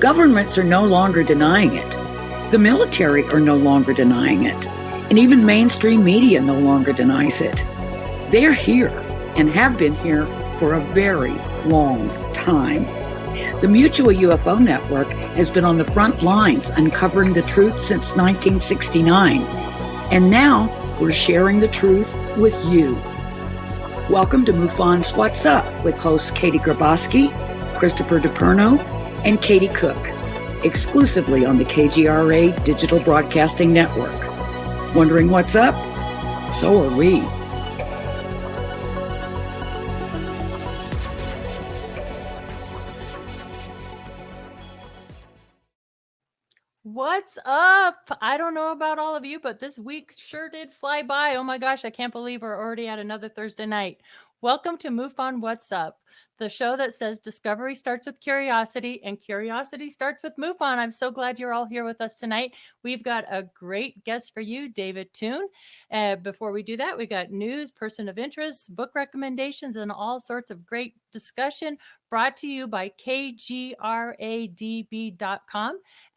Governments are no longer denying it. The military are no longer denying it. And even mainstream media no longer denies it. They're here and have been here for a very long time. The Mutual UFO Network has been on the front lines uncovering the truth since 1969. And now we're sharing the truth with you. Welcome to MUFON's What's Up with hosts Katie Griboski, Christopher DePerno, and Katie Cook, exclusively on the KGRA Digital Broadcasting Network. Wondering what's up? So are we. What's up? I don't know about all of you, but this week sure did fly by. Oh my gosh, I can't believe we're already at another Thursday night. Welcome to MUFON What's Up, the show that says discovery starts with curiosity and curiosity starts with MUFON. I'm so glad you're all here with us tonight. We've got a great guest for you, David Toon. Before we do that, we got news, person of interest, book recommendations, and all sorts of great discussion brought to you by kgradb.com.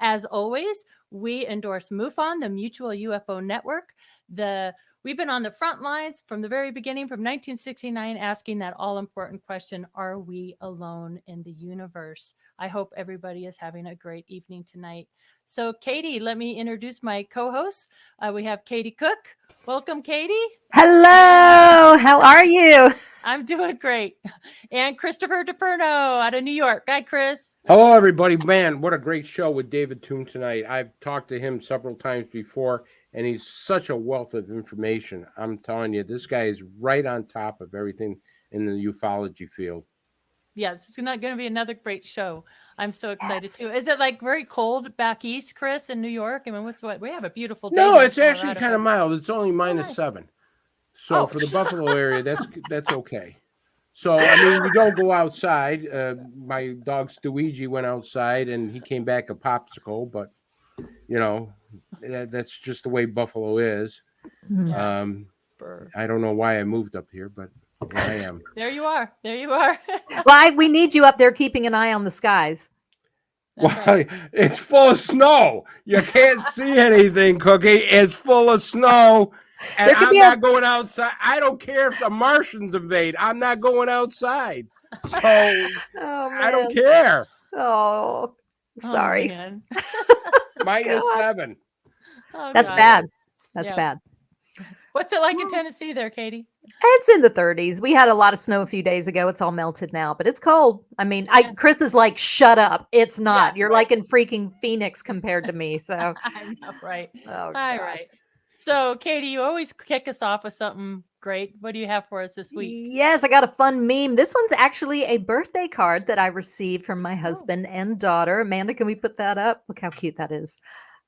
As always, we endorse MUFON, the Mutual UFO Network. We've been on the front lines from the very beginning, from 1969, asking that all-important question, are we alone in the universe? I hope everybody is having a great evening tonight. So, Katie, let me introduce my co-hosts. We have Katie Cook. Welcome, Katie. Hello. How are you? I'm doing great. And Christopher DePerno out of New York. Hi, Chris. Hello, everybody. Man, what a great show with David Toon tonight. I've talked to him several times before, and he's such a wealth of information. I'm telling you, this guy is right on top of everything in the ufology field. Yes, it's not going to be another great show. I'm so excited too. Is it like very cold back east, Chris, in New York? I mean, we have a beautiful day. No, it's actually kind of mild. It's only -7. So Oh. for the Buffalo area, that's okay. So, I mean, we don't go outside. My dog Stewigie went outside and he came back a popsicle, but you know, that's just the way Buffalo is. Yeah. I don't know why I moved up here, but here I am. There you are. There you are. Well, we need you up there keeping an eye on the skies. Well, it's full of snow. You can't see anything, Cookie. It's full of snow. And I'm not going outside. I don't care if the Martians invade. I'm not going outside. So I don't care. Oh, sorry. -7. Oh, That's God. bad. That's bad. What's it like in Tennessee there, Katie? It's in the 30s. We had a lot of snow a few days ago. It's all melted now, but it's cold. I mean, Chris is like, shut up. It's not. You're like in freaking Phoenix compared to me. So I know, right. Oh, all gosh. right. So, Katie, you always kick us off with something great. What do you have for us this week? Yes, I got a fun meme. This one's actually a birthday card that I received from my husband and daughter. Amanda, can we put that up? Look how cute that is.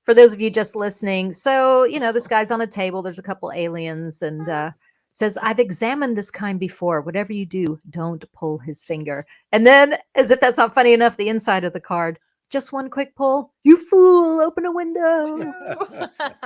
For those of you just listening. So, you know, this guy's on a table. There's a couple aliens and says, I've examined this kind before. Whatever you do, don't pull his finger. And then, as if that's not funny enough, the inside of the card, just one quick pull. You fool, open a window.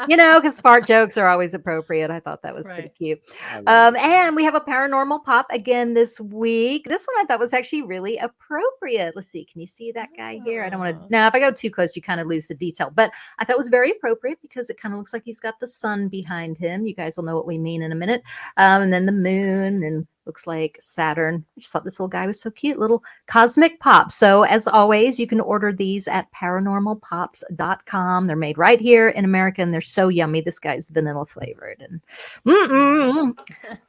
You know, because fart jokes are always appropriate. I thought that was pretty cute. And we have a paranormal pop again this week. This one I thought was actually really appropriate. Let's see. Can you see that guy here? I don't want to. Now, if I go too close, you kind of lose the detail. But I thought it was very appropriate because it kind of looks like he's got the sun behind him. You guys will know what we mean in a minute. And then the moon and looks like Saturn. I just thought this little guy was so cute. Little cosmic pop. So as always, you can order these at paranormalpops.com. They're made right here in America and they're so yummy. This guy's vanilla flavored and I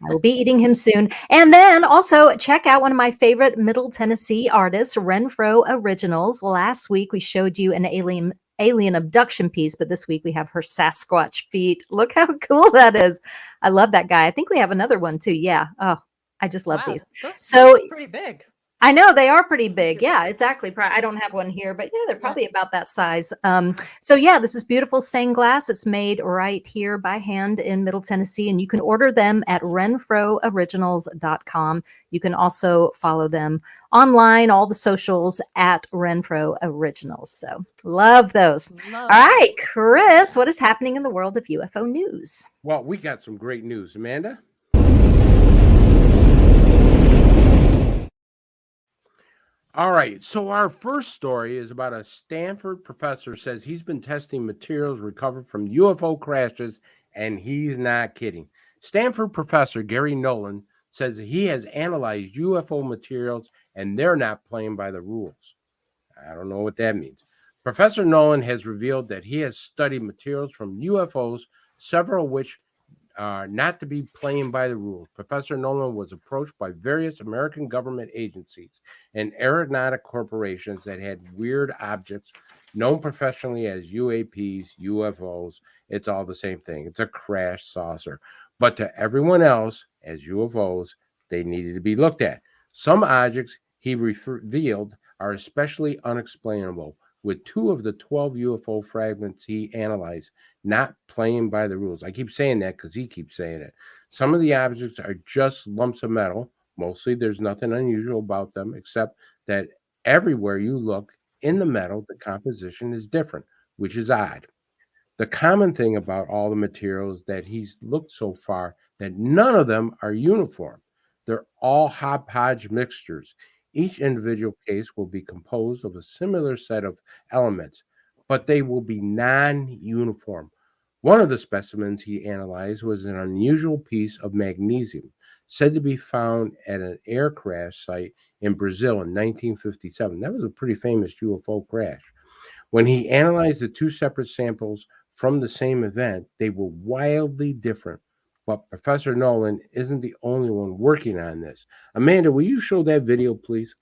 will be eating him soon. And then also check out one of my favorite Middle Tennessee artists, Renfro Originals. Last week we showed you an alien abduction piece, but this week we have her Sasquatch feet. Look how cool that is. I love that guy. I think we have another one too. Yeah. Oh, I just love these. So pretty big. I know they are pretty big. Yeah, exactly. I don't have one here, but yeah, they're probably about that size. So yeah, this is beautiful stained glass. It's made right here by hand in Middle Tennessee, and you can order them at renfrooriginals.com. You can also follow them online, all the socials at Renfro Originals. So love those. All right, Chris, what is happening in the world of UFO news? Well, we got some great news. Amanda? All right. So our first story is about a Stanford professor says he's been testing materials recovered from UFO crashes, and he's not kidding. Stanford professor Gary Nolan says he has analyzed UFO materials and they're not playing by the rules. I don't know what that means. Professor Nolan has revealed that he has studied materials from UFOs, several of which not to be playing by the rules. Professor Nolan was approached by various American government agencies and aeronautic corporations that had weird objects known professionally as UAPs, UFOs. It's all the same thing. It's a crash saucer. But to everyone else, as UFOs, they needed to be looked at. Some objects he revealed are especially unexplainable, with 2 of the 12 UFO fragments he analyzed not playing by the rules. I keep saying that because he keeps saying it. Some of the objects are just lumps of metal. Mostly there's nothing unusual about them, except that everywhere you look in the metal, the composition is different, which is odd. The common thing about all the materials that he's looked so far, that none of them are uniform. They're all hodgepodge mixtures. Each individual case will be composed of a similar set of elements, but they will be non-uniform. One of the specimens he analyzed was an unusual piece of magnesium, said to be found at an air crash site in Brazil in 1957. That was a pretty famous UFO crash. When he analyzed the 2 separate samples from the same event, they were wildly different. But Professor Nolan isn't the only one working on this. Amanda, will you show that video, please?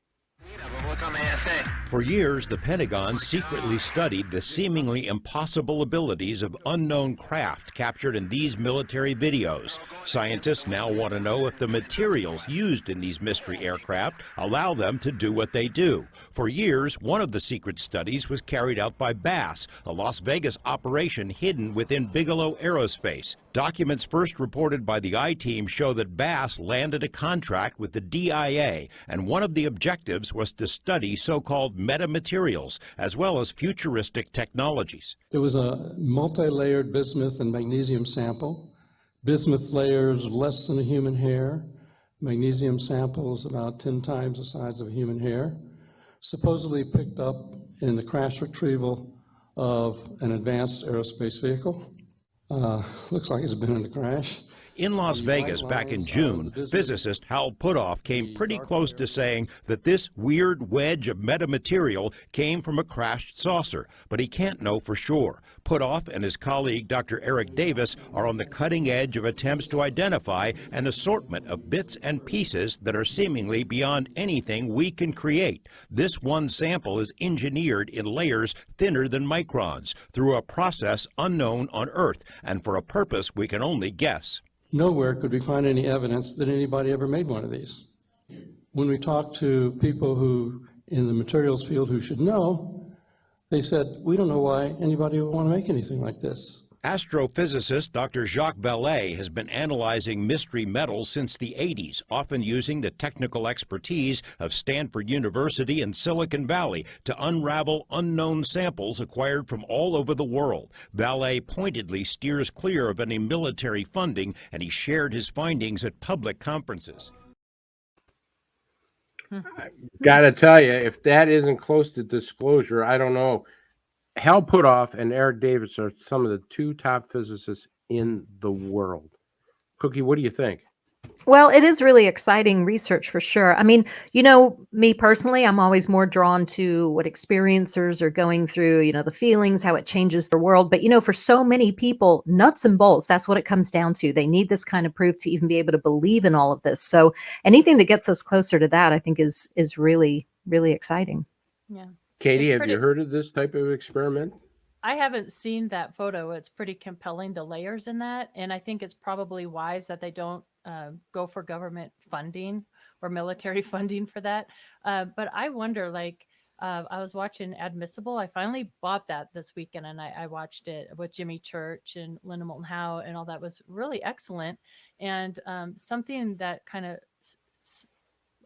For years, the Pentagon secretly studied the seemingly impossible abilities of unknown craft captured in these military videos. Scientists now want to know if the materials used in these mystery aircraft allow them to do what they do. For years, one of the secret studies was carried out by BASS, a Las Vegas operation hidden within Bigelow Aerospace. Documents first reported by the I-Team show that BASS landed a contract with the DIA, and one of the objectives was to study so-called metamaterials, as well as futuristic technologies. It was a multi-layered bismuth and magnesium sample. Bismuth layers less than a human hair, magnesium samples about 10 times the size of a human hair, supposedly picked up in the crash retrieval of an advanced aerospace vehicle. Looks like it's been in a crash. In Las Vegas back in June, physicist Hal Puthoff came pretty close to saying that this weird wedge of metamaterial came from a crashed saucer, but he can't know for sure. Puthoff and his colleague Dr. Eric Davis are on the cutting edge of attempts to identify an assortment of bits and pieces that are seemingly beyond anything we can create. This one sample is engineered in layers thinner than microns through a process unknown on Earth and for a purpose we can only guess. Nowhere could we find any evidence that anybody ever made one of these. When we talked to people who, in the materials field, who should know, they said, we don't know why anybody would want to make anything like this. Astrophysicist Dr. Jacques Vallée has been analyzing mystery metals since the 80s, often using the technical expertise of Stanford University and Silicon Valley to unravel unknown samples acquired from all over the world. Vallée pointedly steers clear of any military funding, and he shared his findings at public conferences. Gotta tell you, if that isn't close to disclosure, I don't know. Hal Puthoff and Eric Davis are some of the 2 top physicists in the world. Cookie, what do you think? Well, it is really exciting research for sure. I mean, you know, me personally, I'm always more drawn to what experiencers are going through, you know, the feelings, how it changes their world. But, you know, for so many people, nuts and bolts, that's what it comes down to. They need this kind of proof to even be able to believe in all of this. So anything that gets us closer to that, I think is really, really exciting. Yeah. Katie, have you heard of this type of experiment? I haven't seen that photo. It's pretty compelling, the layers in that. And I think it's probably wise that they don't go for government funding or military funding for that. But I wonder, like, I was watching Admissible. I finally bought that this weekend, and I watched it with Jimmy Church and Linda Moulton Howe, and all that was really excellent. And something that kind of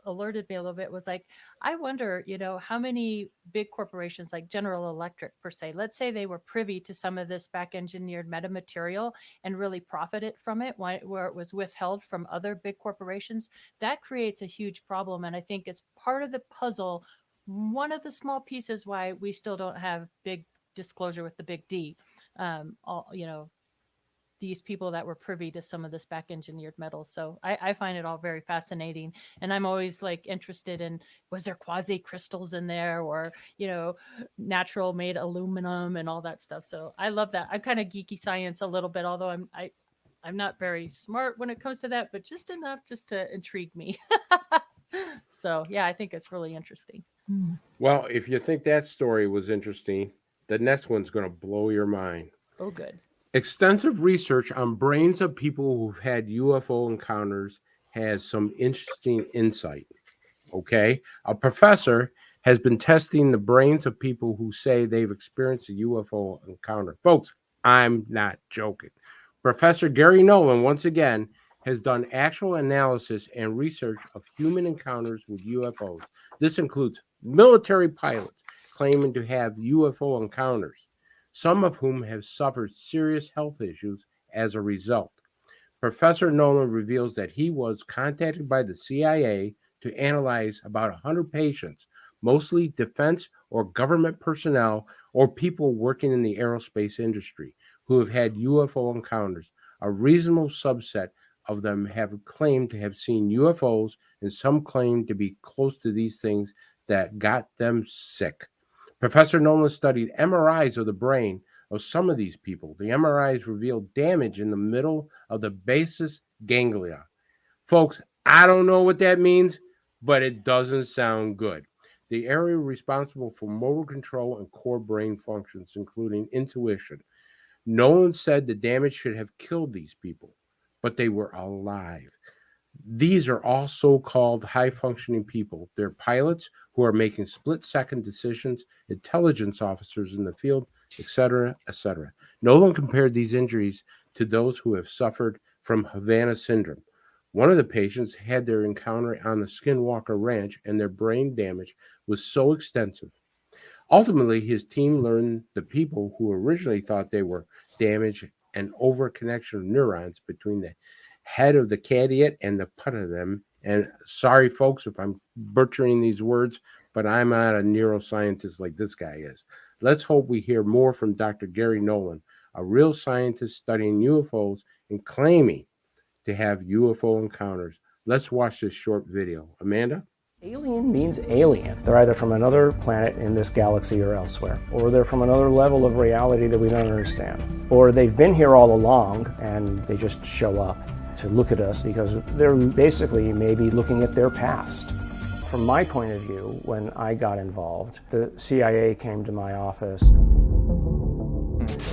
alerted me a little bit was like, I wonder, you know, how many big corporations like General Electric per se, let's say they were privy to some of this back engineered metamaterial and really profited from it, where it was withheld from other big corporations. That creates a huge problem. And I think it's part of the puzzle one of the small pieces why we still don't have big disclosure with the big D. All, you know, these people that were privy to some of this back engineered metal. So I find it all very fascinating. And I'm always like interested in, was there quasi crystals in there, or, you know, natural made aluminum and all that stuff. So I love that. I'm kind of geeky science a little bit, although I'm not very smart when it comes to that, but just enough just to intrigue me. So yeah, I think it's really interesting. Well, if you think that story was interesting, the next one's going to blow your mind. Oh, good. Extensive research on brains of people who've had UFO encounters has some interesting insight. Okay. A professor has been testing the brains of people who say they've experienced a UFO encounter. Folks, I'm not joking. Professor Gary Nolan, once again, has done actual analysis and research of human encounters with UFOs. This includes military pilots claiming to have UFO encounters, some of whom have suffered serious health issues as a result. Professor Nolan reveals that he was contacted by the CIA to analyze about 100 patients, mostly defense or government personnel or people working in the aerospace industry who have had UFO encounters. A reasonable subset of them have claimed to have seen UFOs, and some claim to be close to these things that got them sick. Professor Nolan studied MRIs of the brain of some of these people. The MRIs revealed damage in the middle of the basal ganglia. Folks, I don't know what that means, but it doesn't sound good. The area responsible for motor control and core brain functions, including intuition. Nolan said the damage should have killed these people, but they were alive. These are all so-called high-functioning people. They're pilots who are making split-second decisions, intelligence officers in the field, etc., etc. Nolan compared these injuries to those who have suffered from Havana syndrome. One of the patients had their encounter on the Skinwalker Ranch, and their brain damage was so extensive. Ultimately, his team learned the people who originally thought they were damaged and over-connection of neurons between the head of the caveat and the put of them. And sorry, folks, if I'm butchering these words, but I'm not a neuroscientist like this guy is. Let's hope we hear more from Dr. Gary Nolan, a real scientist studying UFOs and claiming to have UFO encounters. Let's watch this short video. Amanda? Alien means alien. They're either from another planet in this galaxy or elsewhere, or they're from another level of reality that we don't understand. Or they've been here all along and they just show up to look at us because they're basically maybe looking at their past. From my point of view, when I got involved, the CIA came to my office.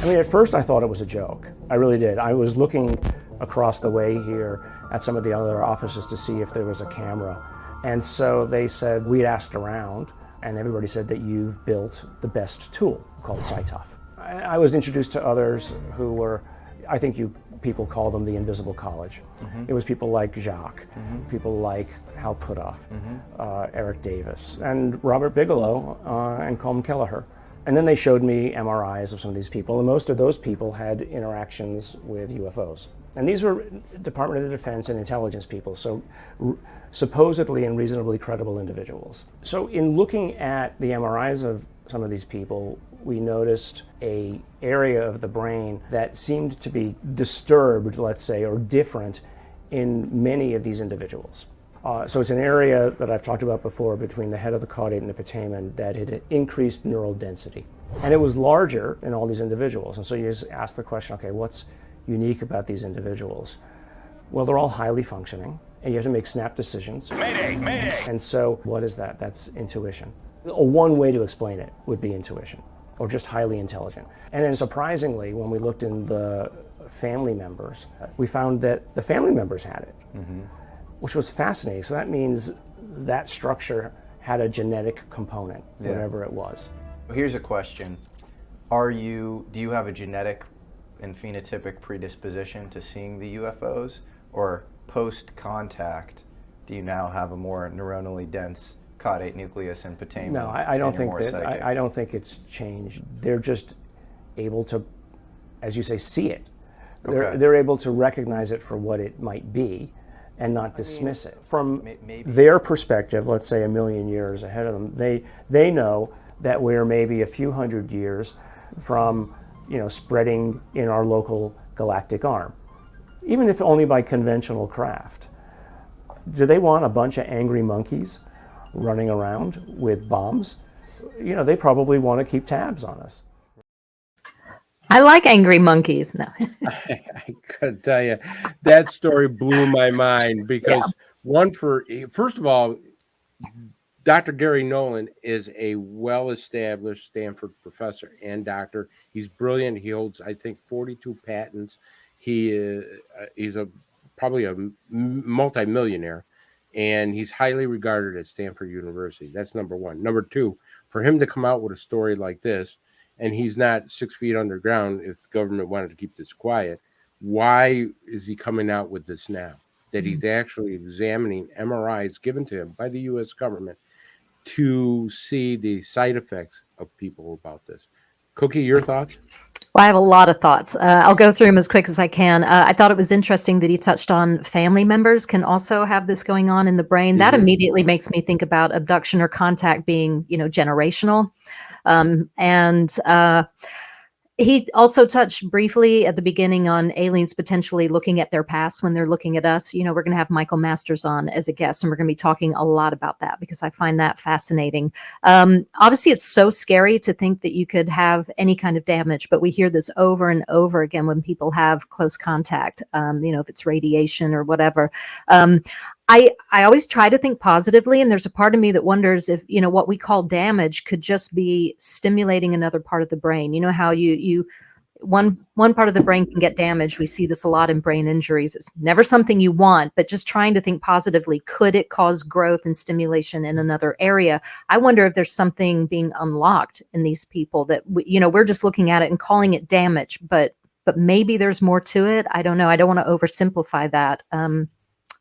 I mean, at first I thought it was a joke. I really did. I was looking across the way here at some of the other offices to see if there was a camera. And so they said, we asked around, and everybody said that you've built the best tool called SciTough. I was introduced to others who were, I think you people call them the Invisible College. It was people like Jacques, people like Hal Puthoff, Eric Davis, and Robert Bigelow, and Colm Kelleher. And then they showed me MRIs of some of these people, and most of those people had interactions with UFOs. And these were Department of Defense and intelligence people, so supposedly and reasonably credible individuals. So in looking at the MRIs of some of these people, we noticed an area of the brain that seemed to be disturbed, let's say, or different in many of these individuals. So it's an area that I've talked about before between the head of the caudate and the putamen that had increased neural density. And it was larger in all these individuals. And so you just ask the question, okay, what's unique about these individuals? Well, they're all highly functioning, and you have to make snap decisions. Mayday, mayday! And so what is that? That's intuition. One way to explain it would be intuition, or just highly intelligent. And then surprisingly, when we looked in the family members, we found that the family members had it, which was fascinating. So that means that structure had a genetic component, whatever it was. Here's a question. Do you have a genetic and phenotypic predisposition to seeing the UFOs, or post-contact, do you now have a more neuronally dense caudate nucleus and putamen? No, I don't think that. I don't think it's changed. They're just able to, as you say, see it. They're able to recognize it for what it might be, and not dismiss it. From maybe their perspective, let's say 1 million years ahead of them, they know that we're maybe a few hundred years from, spreading in our local galactic arm, even if only by conventional craft. Do they want a bunch of angry monkeys running around with bombs? They probably want to keep tabs on us. I like angry monkeys. No. I could tell you that story blew my mind because first of all, Dr. Gary Nolan is a well-established Stanford professor and doctor. He's brilliant. He holds, I think, 42 patents. He's probably a multimillionaire, and he's highly regarded at Stanford University. That's number one. Number two, for him to come out with a story like this, and he's not 6 feet underground if the government wanted to keep this quiet, why is he coming out with this now? That he's actually examining MRIs given to him by the U.S. government to see the side effects of people about this. Cookie, your thoughts? Well, I have a lot of thoughts. I'll go through them as quick as I can. I thought it was interesting that he touched on family members can also have this going on in the brain. That immediately makes me think about abduction or contact being, generational. He also touched briefly at the beginning on aliens potentially looking at their past when they're looking at us. We're going to have Michael Masters on as a guest, and we're going to be talking a lot about that because I find that fascinating. Obviously, it's so scary to think that you could have any kind of damage, but we hear this over and over again when people have close contact, if it's radiation or whatever. I always try to think positively, and there's a part of me that wonders if, what we call damage could just be stimulating another part of the brain. You know how one part of the brain can get damaged. We see this a lot in brain injuries. It's never something you want, but just trying to think positively, could it cause growth and stimulation in another area? I wonder if there's something being unlocked in these people that, we're just looking at it and calling it damage, but maybe there's more to it. I don't know. I don't want to oversimplify that.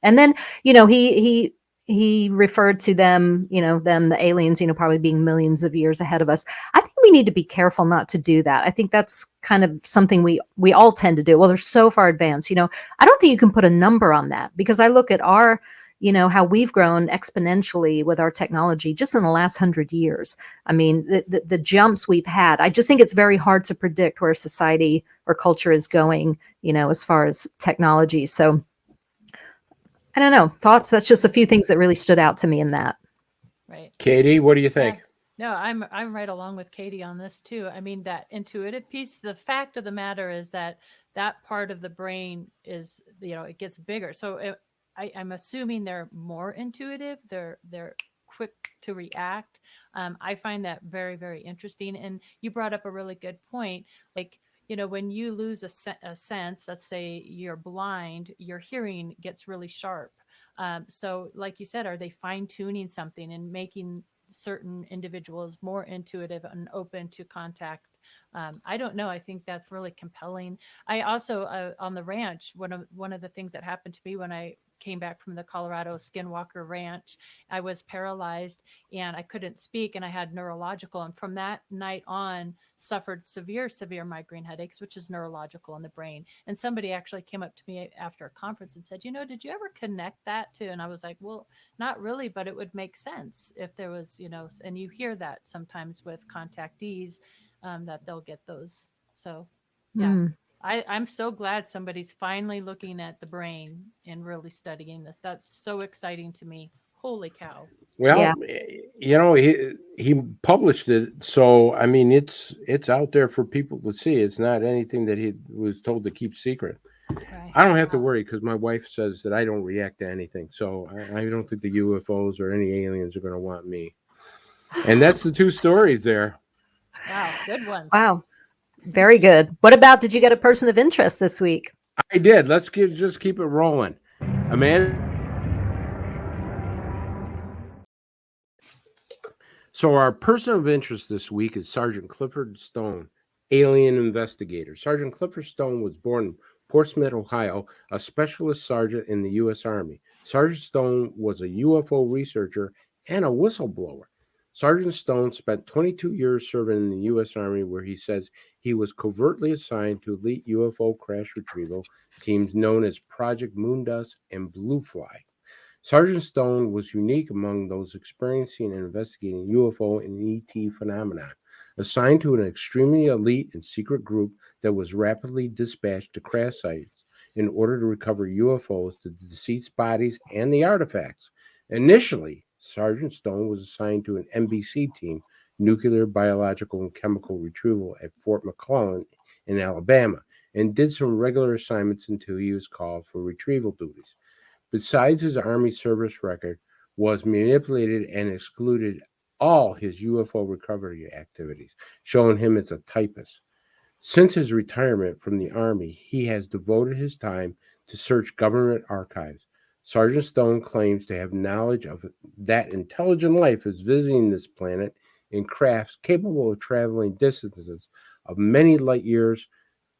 And then, he referred to them, the aliens, probably being millions of years ahead of us. I think we need to be careful not to do that. I think that's kind of something we all tend to do. Well, they're so far advanced, I don't think you can put a number on that because I look at our, how we've grown exponentially with our technology just in the last 100 years. I mean, the jumps we've had, I just think it's very hard to predict where society or culture is going, as far as technology. So I don't know. Thoughts? That's just a few things that really stood out to me in that. Right. Katie, what do you think? No, I'm right along with Katie on this too. I mean, that intuitive piece, the fact of the matter is that part of the brain is, it gets bigger. So I'm assuming they're more intuitive. They're quick to react. I find that very, very interesting. And you brought up a really good point. Like, when you lose a sense, let's say you're blind, your hearing gets really sharp. So like you said, are they fine tuning something and making certain individuals more intuitive and open to contact? I don't know. I think that's really compelling. I also, on the ranch, one of the things that happened to me when I came back from the Colorado Skinwalker Ranch, I was paralyzed and I couldn't speak and I had neurological. And from that night on, suffered severe migraine headaches, which is neurological in the brain. And somebody actually came up to me after a conference and said, did you ever connect that to? And I was like, well, not really, but it would make sense if there was, and you hear that sometimes with contactees, that they'll get those. So, yeah. I'm so glad somebody's finally looking at the brain and really studying this. That's so exciting to me. Holy cow. Well, he published it. So, I mean, it's out there for people to see. It's not anything that he was told to keep secret. Right. I don't have to worry because my wife says that I don't react to anything. So I don't think the UFOs or any aliens are going to want me. And that's the two stories there. Wow. Good ones. Wow. Very good. What about, did you get a person of interest this week? I did. Let's just keep it rolling. Amanda. So our person of interest this week is Sergeant Clifford Stone, alien investigator. Sergeant Clifford Stone was born in Portsmouth, Ohio, a specialist sergeant in the U.S. Army. Sergeant Stone was a UFO researcher and a whistleblower. Sergeant Stone spent 22 years serving in the U.S. Army, where he says he was covertly assigned to elite UFO crash retrieval teams known as Project Moondust and Blue Fly. Sergeant Stone was unique among those experiencing and investigating UFO and ET phenomena, assigned to an extremely elite and secret group that was rapidly dispatched to crash sites in order to recover UFOs, the deceased bodies, and the artifacts. Initially, Sergeant Stone was assigned to an NBC team, Nuclear, Biological, and Chemical Retrieval at Fort McClellan in Alabama, and did some regular assignments until he was called for retrieval duties. Besides his Army service record, was manipulated and excluded all his UFO recovery activities, showing him as a typist. Since his retirement from the Army, he has devoted his time to search government archives. Sergeant Stone claims to have knowledge of that intelligent life is visiting this planet in crafts capable of traveling distances of many light years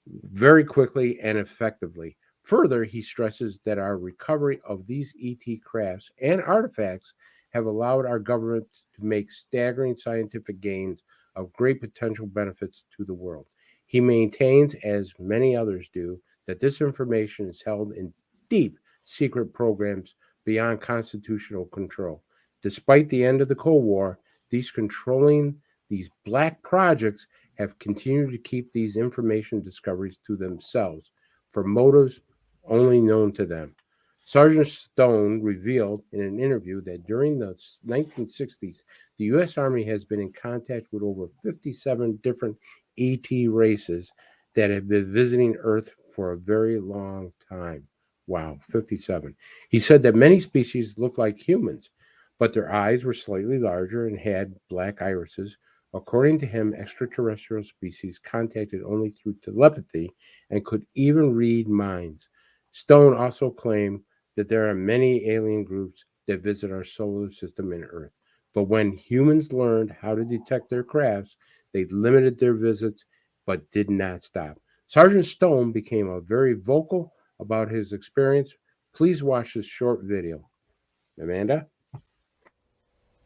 very quickly and effectively. Further, he stresses that our recovery of these ET crafts and artifacts have allowed our government to make staggering scientific gains of great potential benefits to the world. He maintains, as many others do, that this information is held in deep secret programs beyond constitutional control. Despite the end of the Cold War, these black projects have continued to keep these information discoveries to themselves for motives only known to them. Sergeant Stone revealed in an interview that during the 1960s, the U.S. Army has been in contact with over 57 different ET races that have been visiting Earth for a very long time. Wow, 57. He said that many species look like humans, but their eyes were slightly larger and had black irises. According to him, extraterrestrial species contacted only through telepathy and could even read minds. Stone also claimed that there are many alien groups that visit our solar system and Earth, but when humans learned how to detect their crafts, they limited their visits but did not stop. Sergeant Stone became very vocal about his experience. Please watch this short video. Amanda?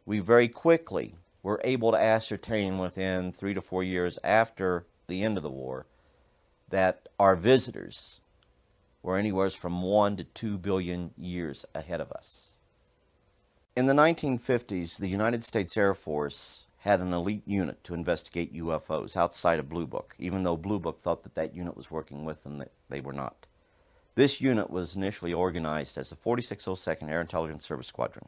We very quickly were able to ascertain within 3 to 4 years after the end of the war that our visitors were anywhere from 1 to 2 billion years ahead of us. In the 1950s, the United States Air Force had an elite unit to investigate UFOs outside of Blue Book, even though Blue Book thought that that unit was working with them, that they were not. This unit was initially organized as the 4602nd Air Intelligence Service Squadron.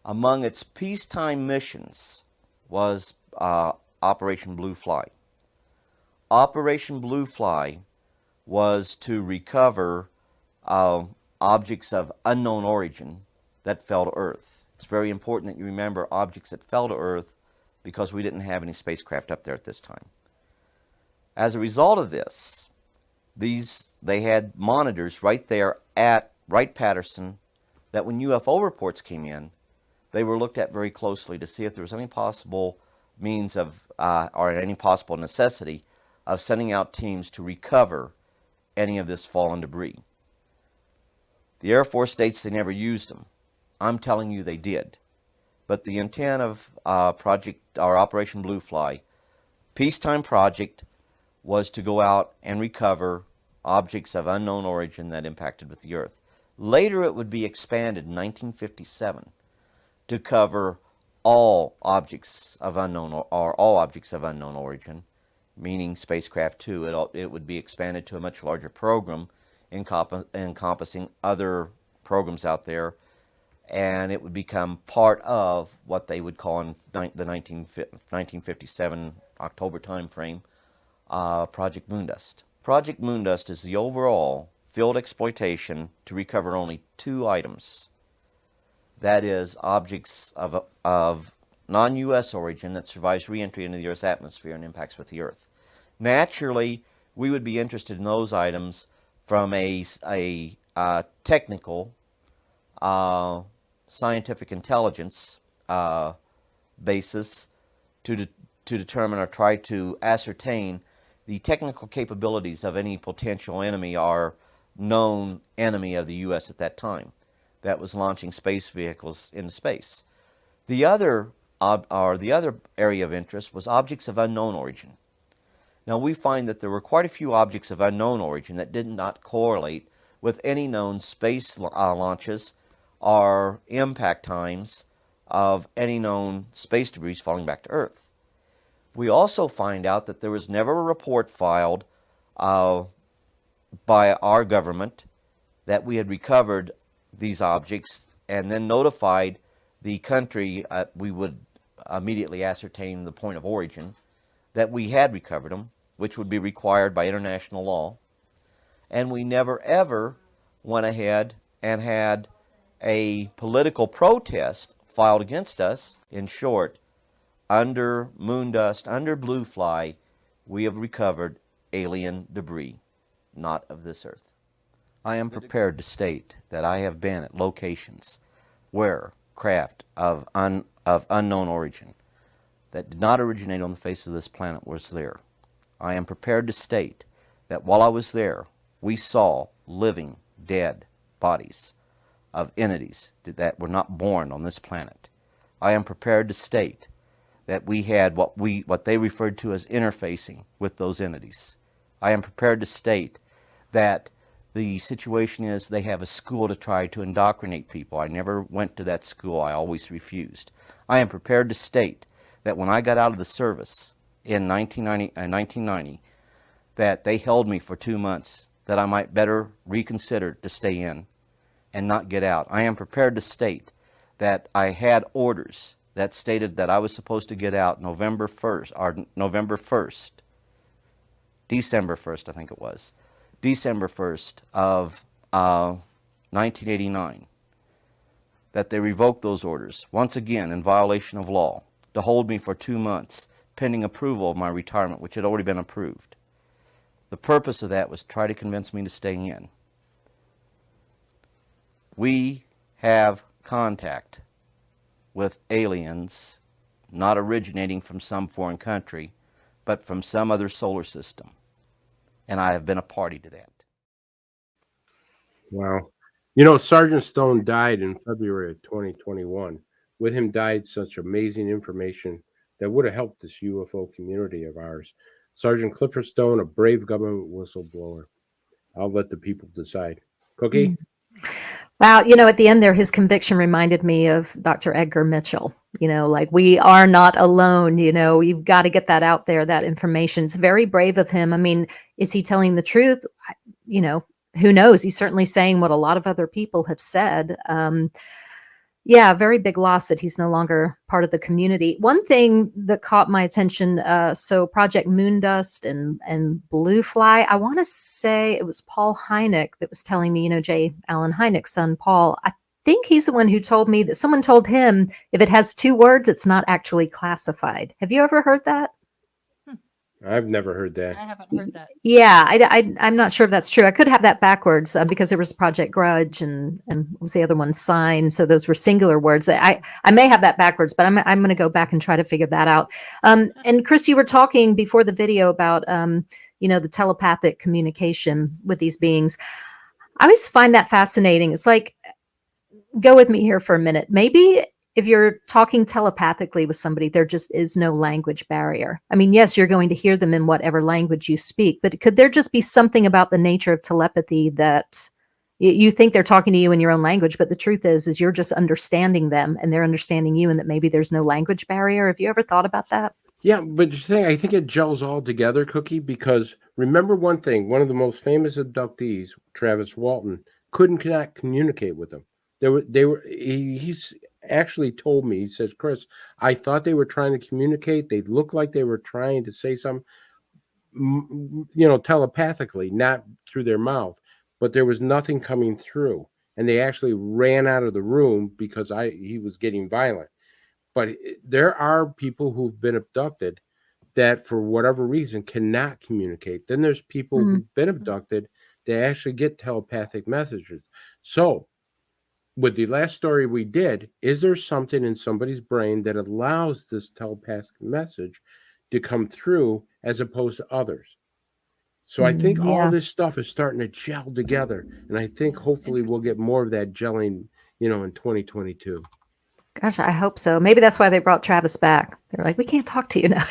Among its peacetime missions was Operation Blue Fly. Operation Blue Fly was to recover objects of unknown origin that fell to Earth. It's very important that you remember objects that fell to Earth because we didn't have any spacecraft up there at this time. As a result of this, they had monitors right there at Wright-Patterson that when UFO reports came in, they were looked at very closely to see if there was any possible means of, or any possible necessity of sending out teams to recover any of this fallen debris. The Air Force states they never used them. I'm telling you they did. But the intent of Operation Blue Fly, peacetime project, was to go out and recover objects of unknown origin that impacted with the Earth. Later it would be expanded in 1957 to cover all objects of unknown origin, meaning spacecraft too. It would be expanded to a much larger program encompassing other programs out there, and it would become part of what they would call in the 1957 October timeframe, Project Moondust. Project Moondust is the overall field exploitation to recover only 2 items. That is, objects of non-U.S. origin that survives re-entry into the Earth's atmosphere and impacts with the Earth. Naturally, we would be interested in those items from a technical, scientific intelligence basis to determine or try to ascertain the technical capabilities of any potential enemy or known enemy of the U.S. at that time that was launching space vehicles into space. The other or the other area of interest was objects of unknown origin. Now we find that there were quite a few objects of unknown origin that did not correlate with any known space launches or impact times of any known space debris falling back to Earth. We also find out that there was never a report filed by our government that we had recovered these objects and then notified the country. We would immediately ascertain the point of origin that we had recovered them, which would be required by international law. And we never ever went ahead and had a political protest filed against us. In short, under moon dust, under blue fly, we have recovered alien debris, not of this Earth. I am prepared to state that I have been at locations where craft of unknown origin that did not originate on the face of this planet was there. I am prepared to state that while I was there, we saw living, dead bodies of entities that were not born on this planet. I am prepared to state that we had what they referred to as interfacing with those entities. I am prepared to state that the situation is they have a school to try to indoctrinate people. I never went to that school. I always refused. I am prepared to state that when I got out of the service in 1990, that they held me for 2 months, that I might better reconsider to stay in and not get out. I am prepared to state that I had orders that stated that I was supposed to get out December 1st, I think it was, December 1st of 1989, that they revoked those orders, once again in violation of law, to hold me for 2 months pending approval of my retirement, which had already been approved. The purpose of that was to try to convince me to stay in. We have contact with aliens not originating from some foreign country, but from some other solar system. And I have been a party to that. Wow. You know, Sergeant Stone died in February of 2021. With him died such amazing information that would have helped this UFO community of ours. Sergeant Clifford Stone, a brave government whistleblower. I'll let the people decide. Cookie? Wow, at the end there, his conviction reminded me of Dr. Edgar Mitchell. Like, we are not alone. You've got to get that out there, that information. It's very brave of him. I mean, is he telling the truth? Who knows? He's certainly saying what a lot of other people have said. Yeah, very big loss that he's no longer part of the community. One thing that caught my attention, so Project Moondust and Blue Fly, I want to say it was Paul Hynek that was telling me, J. Allen Hynek's son, Paul. I think he's the one who told me that someone told him if it has 2 words, it's not actually classified. Have you ever heard that? I've never heard that. I haven't heard that. Yeah, I'm not sure if that's true. I could have that backwards because there was Project Grudge and what was the other one? Sign. So those were singular words. I may have that backwards, but I'm going to go back and try to figure that out. And Chris, you were talking before the video about the telepathic communication with these beings. I always find that fascinating. It's like, go with me here for a minute. Maybe if you're talking telepathically with somebody, there just is no language barrier. I mean, yes, you're going to hear them in whatever language you speak, but could there just be something about the nature of telepathy that you think they're talking to you in your own language, but the truth is you're just understanding them and they're understanding you, and that maybe there's no language barrier? Have you ever thought about that? Yeah, but I think it gels all together, Cookie, because remember one thing, one of the most famous abductees, Travis Walton, cannot communicate with them. He's actually told me, he says, Chris, I thought they were trying to communicate. They looked like they were trying to say something, telepathically, not through their mouth, but there was nothing coming through. And they actually ran out of the room because he was getting violent. But there are people who've been abducted that for whatever reason cannot communicate. Then there's people who've been abducted that actually get telepathic messages. So with the last story we did, is there something in somebody's brain that allows this telepathic message to come through as opposed to others? So I think all this stuff is starting to gel together. And I think hopefully we'll get more of that gelling, in 2022. Gosh, I hope so. Maybe that's why they brought Travis back. They're like, we can't talk to you now.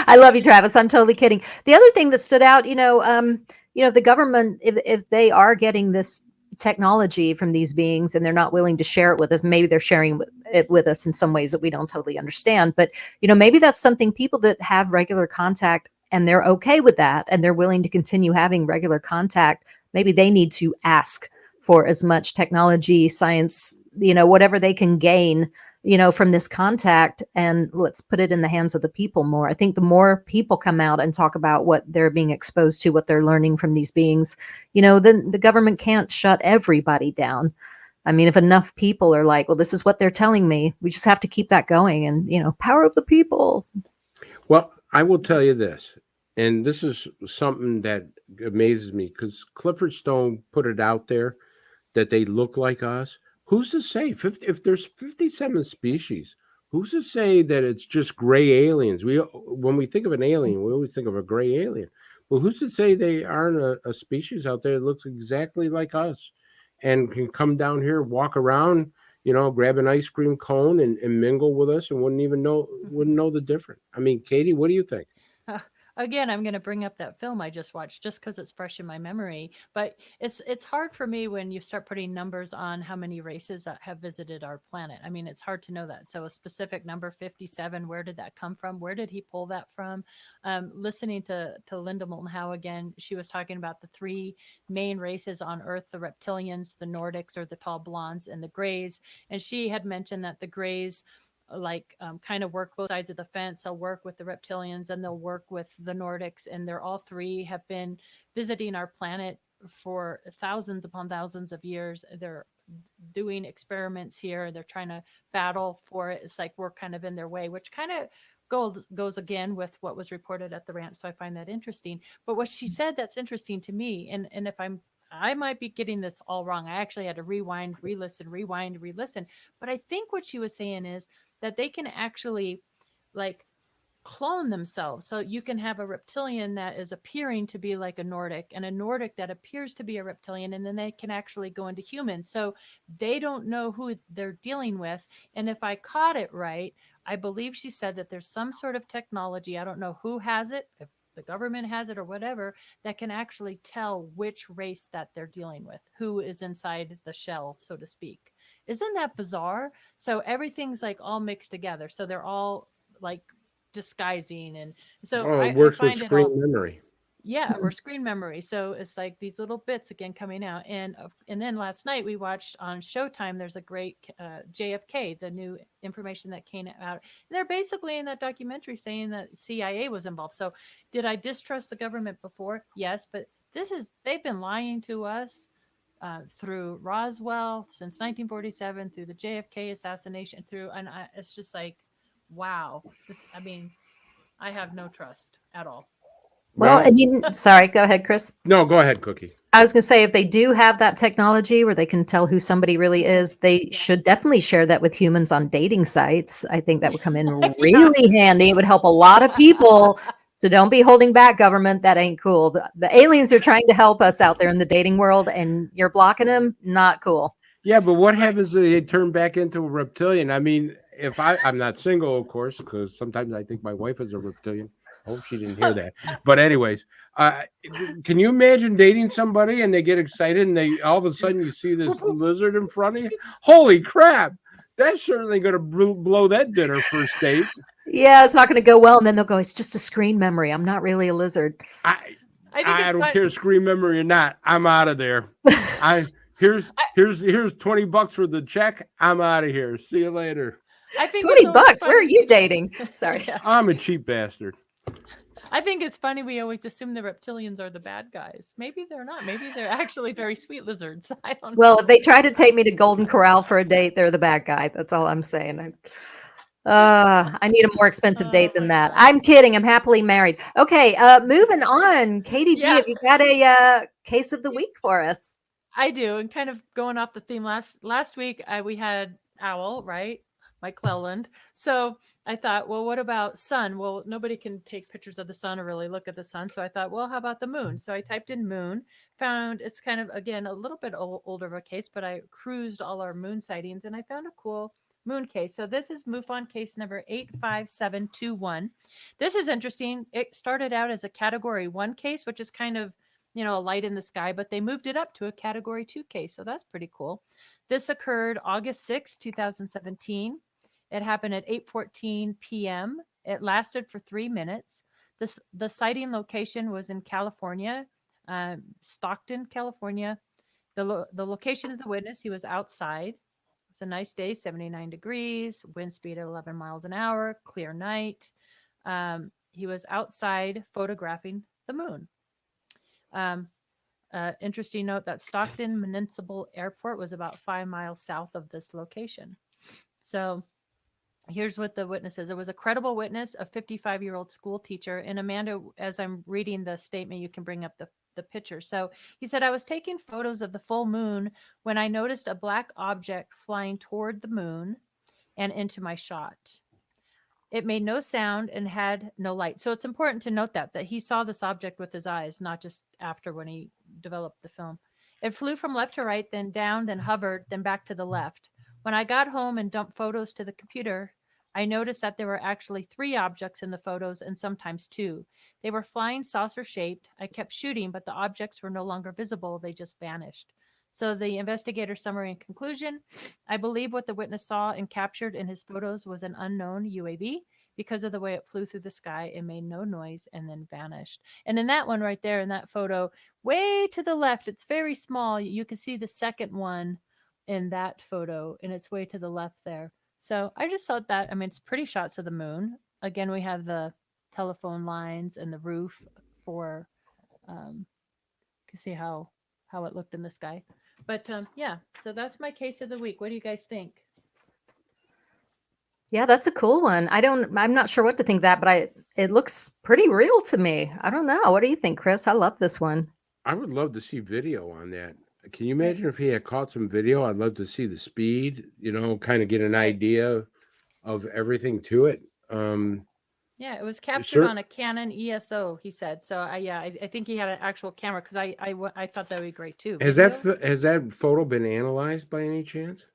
I love you, Travis. I'm totally kidding. The other thing that stood out, the government, if they are getting this technology from these beings and they're not willing to share it with us, maybe they're sharing it with us in some ways that we don't totally understand. But, maybe that's something people that have regular contact and they're okay with that and they're willing to continue having regular contact, maybe they need to ask for as much technology, science, whatever they can gain, from this contact, and let's put it in the hands of the people more. I think the more people come out and talk about what they're being exposed to, what they're learning from these beings, then the government can't shut everybody down. I mean, if enough people are like, well, this is what they're telling me, we just have to keep that going and, power of the people. Well, I will tell you this, and this is something that amazes me because Clifford Stone put it out there that they look like us. Who's to say if there's 57 species, who's to say that it's just gray aliens? When we think of an alien, we always think of a gray alien. Well, who's to say they aren't a species out there that looks exactly like us and can come down here, walk around, grab an ice cream cone and mingle with us and wouldn't know the difference. I mean, Katie, what do you think? Again, I'm going to bring up that film I just watched just because it's fresh in my memory. But it's hard for me when you start putting numbers on how many races that have visited our planet. I mean, it's hard to know that. So a specific number, 57, where did that come from? Where did he pull that from? Listening to Linda Moulton Howe again, she was talking about the three main races on Earth, the reptilians, the Nordics, or the tall blondes, and the grays. And she had mentioned that the grays kind of work both sides of the fence. They'll work with the reptilians and they'll work with the Nordics, and they're all three have been visiting our planet for thousands upon thousands of years. They're doing experiments here. They're trying to battle for it. It's like we're kind of in their way, which kind of goes again with what was reported at the ranch. So I find that interesting. But what she said that's interesting to me, and if I might be getting this all wrong. I actually had to rewind, re-listen. But I think what she was saying is that they can actually clone themselves. So you can have a reptilian that is appearing to be like a Nordic and a Nordic that appears to be a reptilian, and then they can actually go into humans. So they don't know who they're dealing with. And if I caught it right, I believe she said that there's some sort of technology, I don't know who has it, if the government has it or whatever, that can actually tell which race that they're dealing with, who is inside the shell, so to speak. Isn't that bizarre? So everything's all mixed together. So they're all disguising, and so it works with screen memory. Yeah, or screen memory. So it's like these little bits again coming out. And then last night we watched on Showtime, there's a great JFK, the new information that came out. They're basically in that documentary saying that CIA was involved. So did I distrust the government before? Yes, but they've been lying to us through Roswell since 1947, through the JFK assassination, it's just wow. I mean, I have no trust at all. Well, and sorry, go ahead, Chris. No, go ahead, Cookie. I was going to say, if they do have that technology where they can tell who somebody really is, they should definitely share that with humans on dating sites. I think that would come in really handy. It would help a lot of people. So don't be holding back, government. That ain't cool. The aliens are trying to help us out there in the dating world, and you're blocking them. Not cool. Yeah, but what happens if they turn back into a reptilian? I mean, if I'm not single, of course, because sometimes I think my wife is a reptilian. I hope she didn't hear that. But anyways, can you imagine dating somebody and they get excited and they all of a sudden you see this lizard in front of you? Holy crap! That's certainly going to blow that dinner first date. Yeah, it's not going to go well. And then they'll go, it's just a screen memory. I'm not really a lizard. I don't care, screen memory or not. I'm out of there. Here's $20 for the check. I'm out of here. See you later. I think $20. Where are you dating? Sorry. I'm a cheap bastard. I think it's funny we always assume the reptilians are the bad guys. Maybe they're not. Maybe they're actually very sweet lizards. I don't know. Well, if they try to take me to Golden Corral for a date, they're the bad guy. That's all I'm saying. I need a more expensive date than that. I'm kidding. I'm happily married. Okay, moving on. Katie G, have you got a case of the week for us? I do. And kind of going off the theme, last week we had Owl, right? Mike Cleland. So I thought, well, what about sun? Well, nobody can take pictures of the sun or really look at the sun. So I thought, well, how about the moon? So I typed in moon, found it's kind of, again, a little bit older of a case, but I cruised all our moon sightings and I found a cool moon case. So this is MUFON case number 85721. This is interesting. It started out as a category 1 case, which is kind of, a light in the sky, but they moved it up to a category 2 case. So that's pretty cool. This occurred August 6, 2017. It happened at 8:14 p.m. It lasted for 3 minutes. The sighting location was in California, Stockton, California. The location of the witness, he was outside. It was a nice day, 79 degrees, wind speed at 11 miles an hour, clear night. He was outside photographing the moon. Interesting note that Stockton Municipal Airport was about 5 miles south of this location. So here's what the witness says. It was a credible witness, a 55-year-old school teacher. And Amanda, as I'm reading the statement, you can bring up the picture. So he said, I was taking photos of the full moon when I noticed a black object flying toward the moon and into my shot. It made no sound and had no light. So it's important to note that he saw this object with his eyes, not just after when he developed the film. It flew from left to right, then down, then hovered, then back to the left. When I got home and dumped photos to the computer, I noticed that there were actually 3 objects in the photos and sometimes 2. They were flying saucer shaped. I kept shooting, but the objects were no longer visible. They just vanished. So the investigator summary and conclusion, I believe what the witness saw and captured in his photos was an unknown UAV. Because of the way it flew through the sky, it made no noise and then vanished. And in that one right there, in that photo, way to the left, it's very small. You can see the second one in that photo, and it's way to the left there. So I just thought that, it's pretty shots of the moon. Again, we have the telephone lines and the roof for, you can see how it looked in the sky. But yeah, so that's my case of the week. What do you guys think? Yeah, that's a cool one. I'm not sure what to think of that, but it looks pretty real to me. I don't know. What do you think, Chris? I love this one. I would love to see video on that. Can you imagine if he had caught some video? I'd love to see the speed, kind of get an idea of everything to it. Yeah, it was captured on a Canon ESO, he said. So I think he had an actual camera because I thought that would be great too. Has that photo been analyzed by any chance?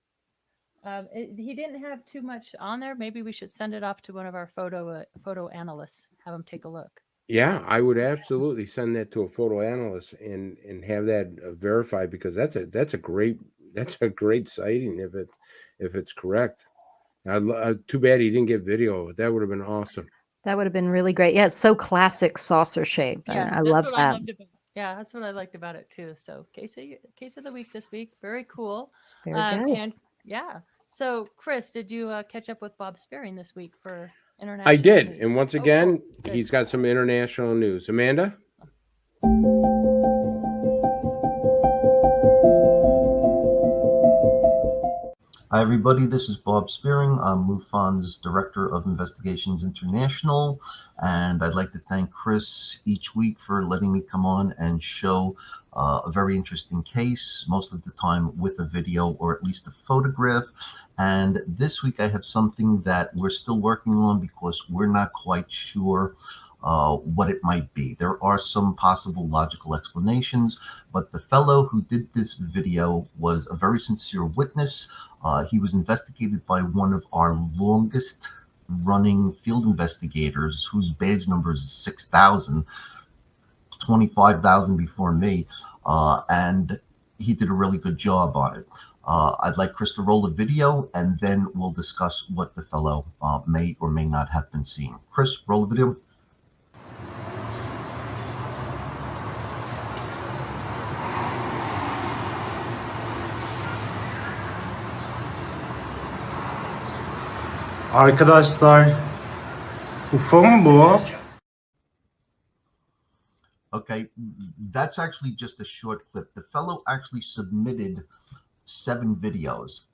He didn't have too much on there. Maybe we should send it off to one of our photo analysts, have them take a look. Yeah, I would absolutely send that to a photo analyst and have that verified, because that's a great sighting if it's correct. Too bad he didn't get video. That would have been awesome. That would have been really great. Yeah, it's so classic saucer shape. Yeah, I love that. That's what I liked about it too. So case of the week this week. Very cool. Very good. And yeah. So Chris, did you catch up with Bob Spearing this week for international? I did, news? and once again, he's got some international news. Amanda? Hi, everybody. This is Bob Spearing. I'm MUFON's Director of Investigations International, and I'd like to thank Chris each week for letting me come on and show a very interesting case, most of the time with a video or at least a photograph. And this week I have something that we're still working on because we're not quite sure what it might be. There are some possible logical explanations, but the fellow who did this video was a very sincere witness. He was investigated by one of our longest running field investigators, whose badge number is 6,000, 25,000 before me, and he did a really good job on it. I'd like Chris to roll the video, and then we'll discuss what the fellow may or may not have been seeing. Chris, roll the video. Arkadaşlar, UFO mu bu? Okay, that's actually just a short clip. The fellow actually submitted 7 videos.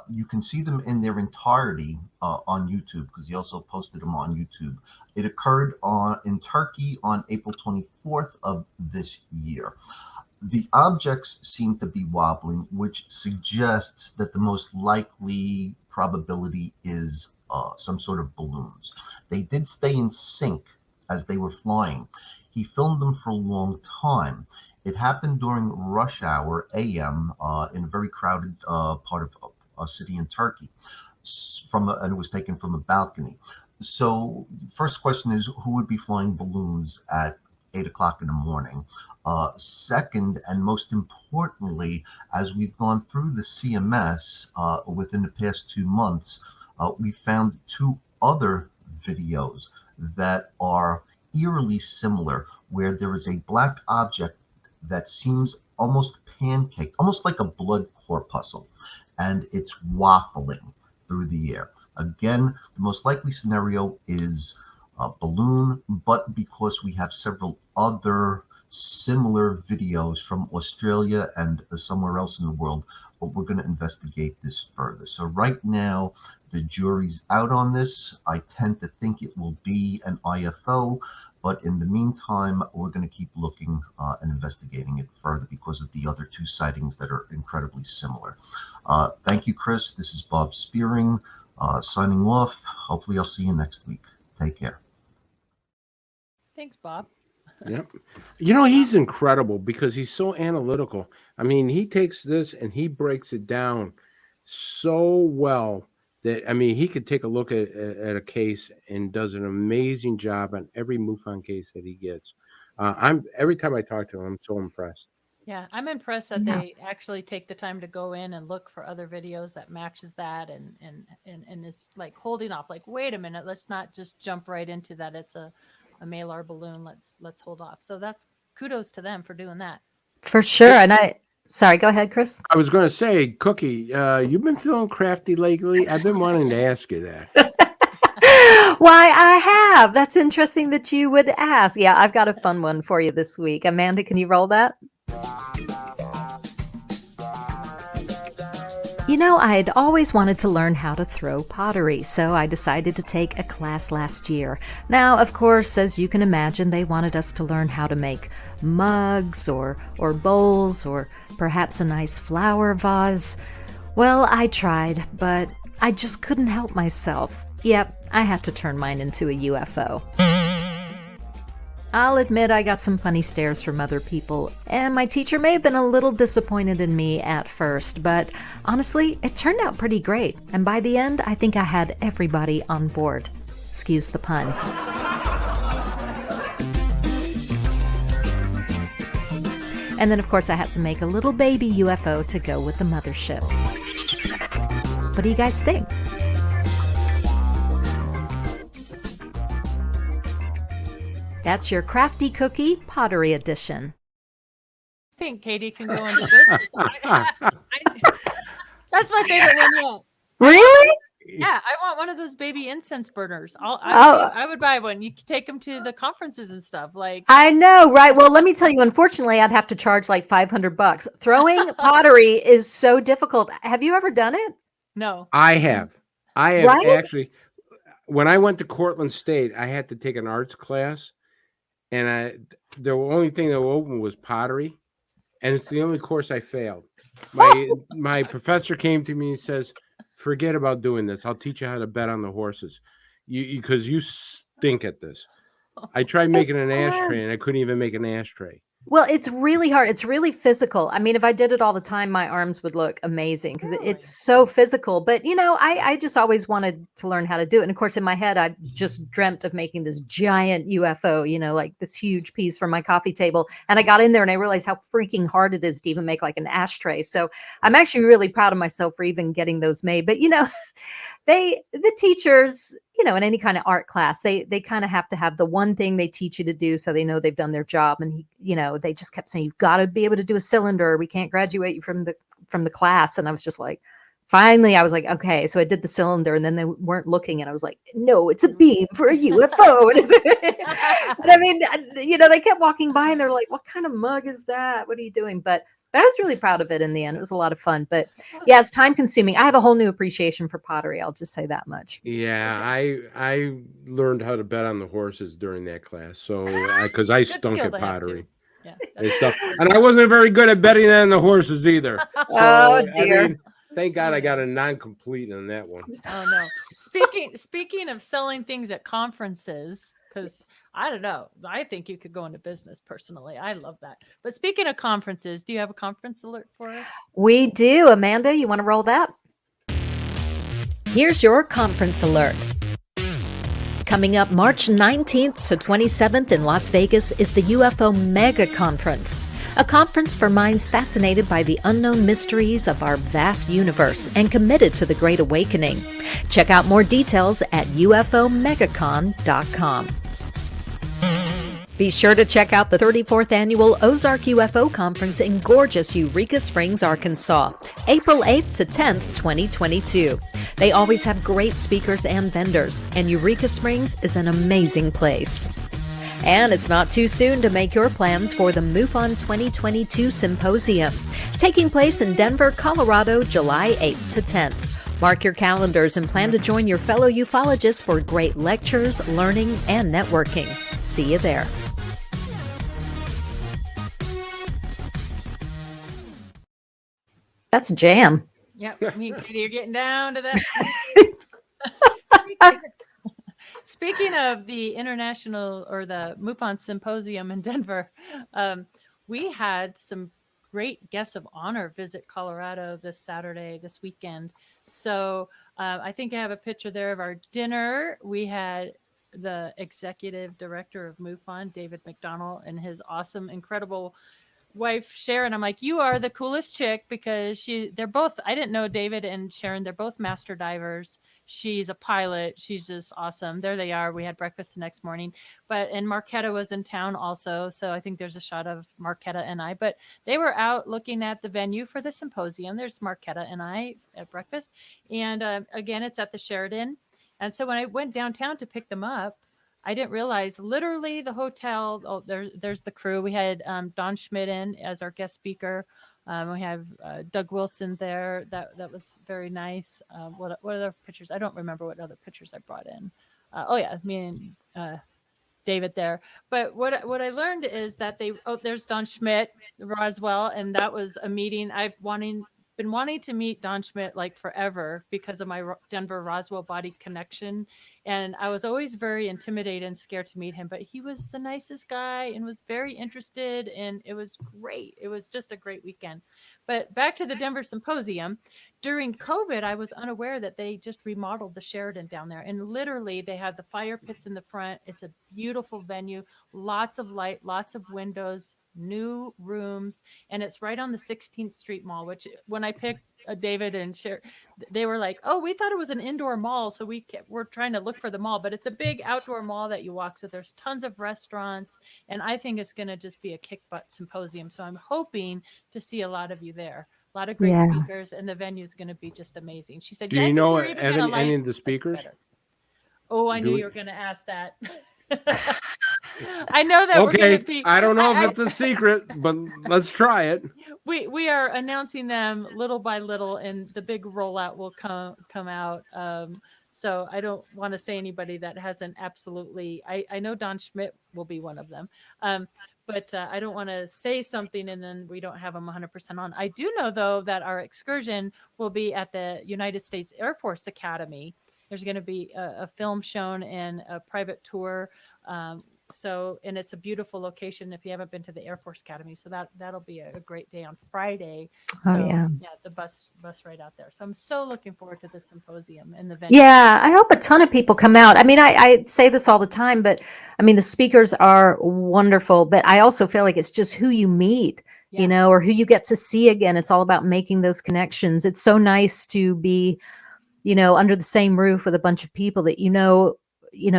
You can see them in their entirety on YouTube, because he also posted them on YouTube. It occurred in Turkey on April 24th of this year. The objects seem to be wobbling, which suggests that the most likely probability is some sort of balloons. They did stay in sync as they were flying. He filmed them for a long time. It happened during rush hour AM in a very crowded part of a city in Turkey. and it was taken from a balcony. So first question is, who would be flying balloons at 8 o'clock in the morning? Second, and most importantly, as we've gone through the CMS within the past 2 months, we found 2 other videos that are eerily similar, where there is a black object that seems almost pancake, almost like a blood corpuscle, and it's waffling through the air. Again, the most likely scenario is a balloon, but because we have several other similar videos from Australia and somewhere else in the world, but we're going to investigate this further. So right now, the jury's out on this. I tend to think it will be an IFO, but in the meantime, we're going to keep looking and investigating it further because of the other 2 sightings that are incredibly similar. Thank you, Chris. This is Bob Spearing, signing off. Hopefully I'll see you next week. Take care. Thanks, Bob. Yep. You know, he's incredible because he's so analytical. I mean, he takes this and he breaks it down so well that, I mean, he could take a look at a case and does an amazing job on every MUFON case that he gets. Every time I talk to him, I'm so impressed. Yeah, I'm impressed that they actually take the time to go in and look for other videos that matches that and is like holding off, like, wait a minute, let's not just jump right into that. It's a Malar balloon. Let's hold off. So that's kudos to them for doing that. For sure. And sorry, go ahead, Chris. I was going to say, Cookie, you've been feeling crafty lately. I've been wanting to ask you that. Why, I have. That's interesting that you would ask. Yeah, I've got a fun one for you this week. Amanda, can you roll that? You know, I had always wanted to learn how to throw pottery, so I decided to take a class last year. Now, of course, as you can imagine, they wanted us to learn how to make mugs or bowls or perhaps a nice flower vase. Well, I tried, but I just couldn't help myself. Yep, I have to turn mine into a UFO. I'll admit I got some funny stares from other people, and my teacher may have been a little disappointed in me at first, but honestly, it turned out pretty great, and by the end, I think I had everybody on board. Excuse the pun. And then, of course, I had to make a little baby UFO to go with the mothership. What do you guys think? That's your Crafty Cookie Pottery Edition. I think Katie can go into business. That's my favorite one yet. Really? Yeah, I want one of those baby incense burners. I would buy one. You can take them to the conferences and stuff. Like, I know, right? Well, let me tell you, unfortunately, I'd have to charge like $500. Throwing pottery is so difficult. Have you ever done it? No. I have Right? actually. When I went to Cortland State, I had to take an arts class. And the only thing that was open was pottery, and it's the only course I failed. My professor came to me and says, "Forget about doing this. I'll teach you how to bet on the horses, because you stink at this." I tried making an ashtray, and I couldn't even make an ashtray. Well, it's really hard. It's really physical. I mean, if I did it all the time, my arms would look amazing because it's so physical. But, you know, I just always wanted to learn how to do it. And of course, in my head, I just dreamt of making this giant UFO, you know, like this huge piece for my coffee table. And I got in there and I realized how freaking hard it is to even make like an ashtray. So I'm actually really proud of myself for even getting those made. But, you know, the teachers, you know, in any kind of art class, they kind of have to have the one thing they teach you to do so they know they've done their job. And you know, they just kept saying, you've got to be able to do a cylinder. We can't graduate you from the class. And I was just like, finally, I was like, okay. So I did the cylinder, and then they weren't looking, and I was like, no, it's a beam for a UFO. And I mean, you know, they kept walking by and they're like, what kind of mug is that? What are you doing? But I was really proud of it in the end. It was a lot of fun. But yeah, it's time consuming. I have a whole new appreciation for pottery. I'll just say that much. Yeah, I learned how to bet on the horses during that class. So because I stunk at pottery. Yeah. And stuff. And I wasn't very good at betting on the horses either. So, oh dear. I mean, thank God I got a non-complete on that one. Oh no. Speaking of selling things at conferences, because I don't know, I think you could go into business personally. I love that. But speaking of conferences, do you have a conference alert for us? We do. Amanda, you want to roll that? Here's your conference alert. Coming up March 19th to 27th in Las Vegas is the UFO Mega Conference, a conference for minds fascinated by the unknown mysteries of our vast universe and committed to the Great Awakening. Check out more details at ufomegacon.com. Be sure to check out the 34th Annual Ozark UFO Conference in gorgeous Eureka Springs, Arkansas, April 8th to 10th, 2022. They always have great speakers and vendors, and Eureka Springs is an amazing place. And it's not too soon to make your plans for the MUFON 2022 Symposium, taking place in Denver, Colorado, July 8th to 10th. Mark your calendars and plan to join your fellow ufologists for great lectures, learning, and networking. See you there. That's jam. Yep, me and Katie are getting down to that. Speaking of the international or the MUFON Symposium in Denver, we had some great guests of honor visit Colorado this weekend. So I think I have a picture there of our dinner. We had the executive director of MUFON, David McDonald, and his awesome, incredible wife Sharon. I'm like, you are the coolest chick, because they're both, I didn't know David and Sharon, they're both master divers. She's a pilot. She's just awesome. There they are. We had breakfast the next morning, and Marquetta was in town also. So I think there's a shot of Marquetta and I, but they were out looking at the venue for the symposium. There's Marquetta and I at breakfast. And again, it's at the Sheraton. And so when I went downtown to pick them up, I didn't realize literally the hotel. Oh, there's the crew. We had Don Schmidt in as our guest speaker. We have Doug Wilson there. That was very nice. What other pictures? I don't remember what other pictures I brought in. Me and David there. But what I learned is that there's Don Schmidt, Roswell, and that was a meeting I've been wanting to meet Don Schmidt like forever because of my Denver Roswell body connection. And I was always very intimidated and scared to meet him, but he was the nicest guy and was very interested, and it was great. It was just a great weekend. But back to the Denver Symposium, during COVID, I was unaware that they just remodeled the Sheraton down there. And literally they have the fire pits in the front. It's a beautiful venue, lots of light, lots of windows, new rooms, and it's right on the 16th Street Mall, which when I picked David and Cher, they were like, oh, we thought it was an indoor mall, so we're trying to look for the mall, but it's a big outdoor mall that you walk, so there's tons of restaurants, and I think it's going to just be a kick butt symposium. So I'm hoping to see a lot of you there. A lot of great speakers, and the venue is going to be just amazing. She said, do you know any of the speakers? Oh, I knew you were going to ask that. I know that. Okay, we're gonna be, I don't know if it's a secret, but let's try it. We are announcing them little by little, and the big rollout will come out. So I don't want to say anybody that hasn't absolutely. I know Don Schmidt will be one of them, but I don't want to say something and then we don't have them 100% on. I do know though that our excursion will be at the United States Air Force Academy. There's going to be a film shown and a private tour. And it's a beautiful location if you haven't been to the Air Force Academy. So that'll be a great day on Friday. So, the bus right out there. So I'm so looking forward to the symposium and the venue. Yeah, I hope a ton of people come out. I mean, I say this all the time, but I mean, the speakers are wonderful, but I also feel like it's just who you meet, or who you get to see again. It's all about making those connections. It's so nice to be, under the same roof with a bunch of people that,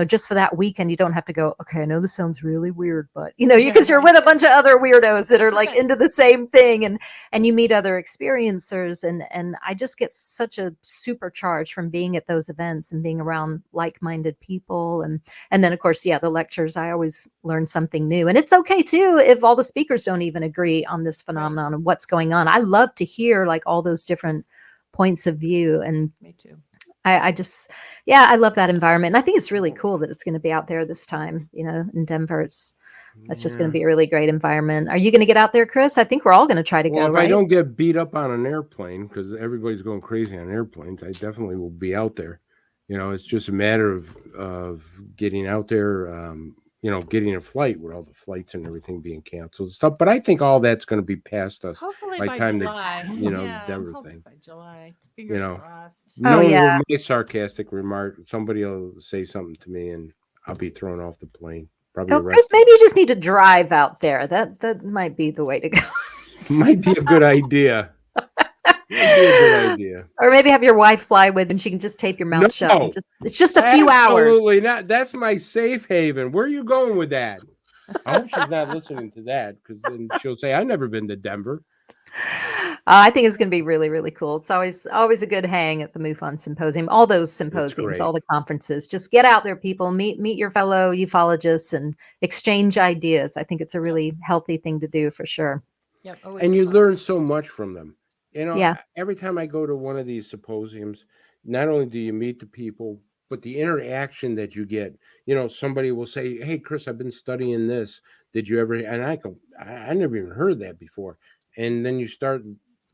just for that weekend, you don't have to go, okay, I know this sounds really weird, but because you're with a bunch of other weirdos that are like into the same thing, and you meet other experiencers. And I just get such a supercharge from being at those events and being around like-minded people. And then of course, the lectures, I always learn something new, and it's okay too, if all the speakers don't even agree on this phenomenon and what's going on. I love to hear like all those different points of view. And me too. I just, I love that environment. And I think it's really cool that it's going to be out there this time, in Denver. That's just going to be a really great environment. Are you going to get out there, Chris? I think we're all going to try to go, if right? I don't get beat up on an airplane, because everybody's going crazy on airplanes, I definitely will be out there. It's just a matter of getting out there, getting a flight with all the flights and everything being canceled and stuff. But I think all that's going to be past us Hopefully by by time July. the Denver thing. By July. Fingers crossed. With my sarcastic remark, somebody will say something to me and I'll be thrown off the plane. Probably Chris, arrested. maybe you just need to drive out there. That might be the way to go. Might be a good idea. Or maybe have your wife fly with and she can just tape your mouth shut. And it's just a few hours. Absolutely not. That's my safe haven. Where are you going with that? I hope she's not listening to that, because then she'll say, I've never been to Denver. I think it's going to be really, really cool. It's always a good hang at the MUFON symposium, all those symposiums, all the conferences. Just get out there, people, meet your fellow ufologists and exchange ideas. I think it's a really healthy thing to do for sure. Yep, and you learn so much from them. Yeah. Every time I go to one of these symposiums, not only do you meet the people, but the interaction that you get. Somebody will say, hey, Chris, I've been studying this. Did you ever? And I go, I never even heard of that before. And then you start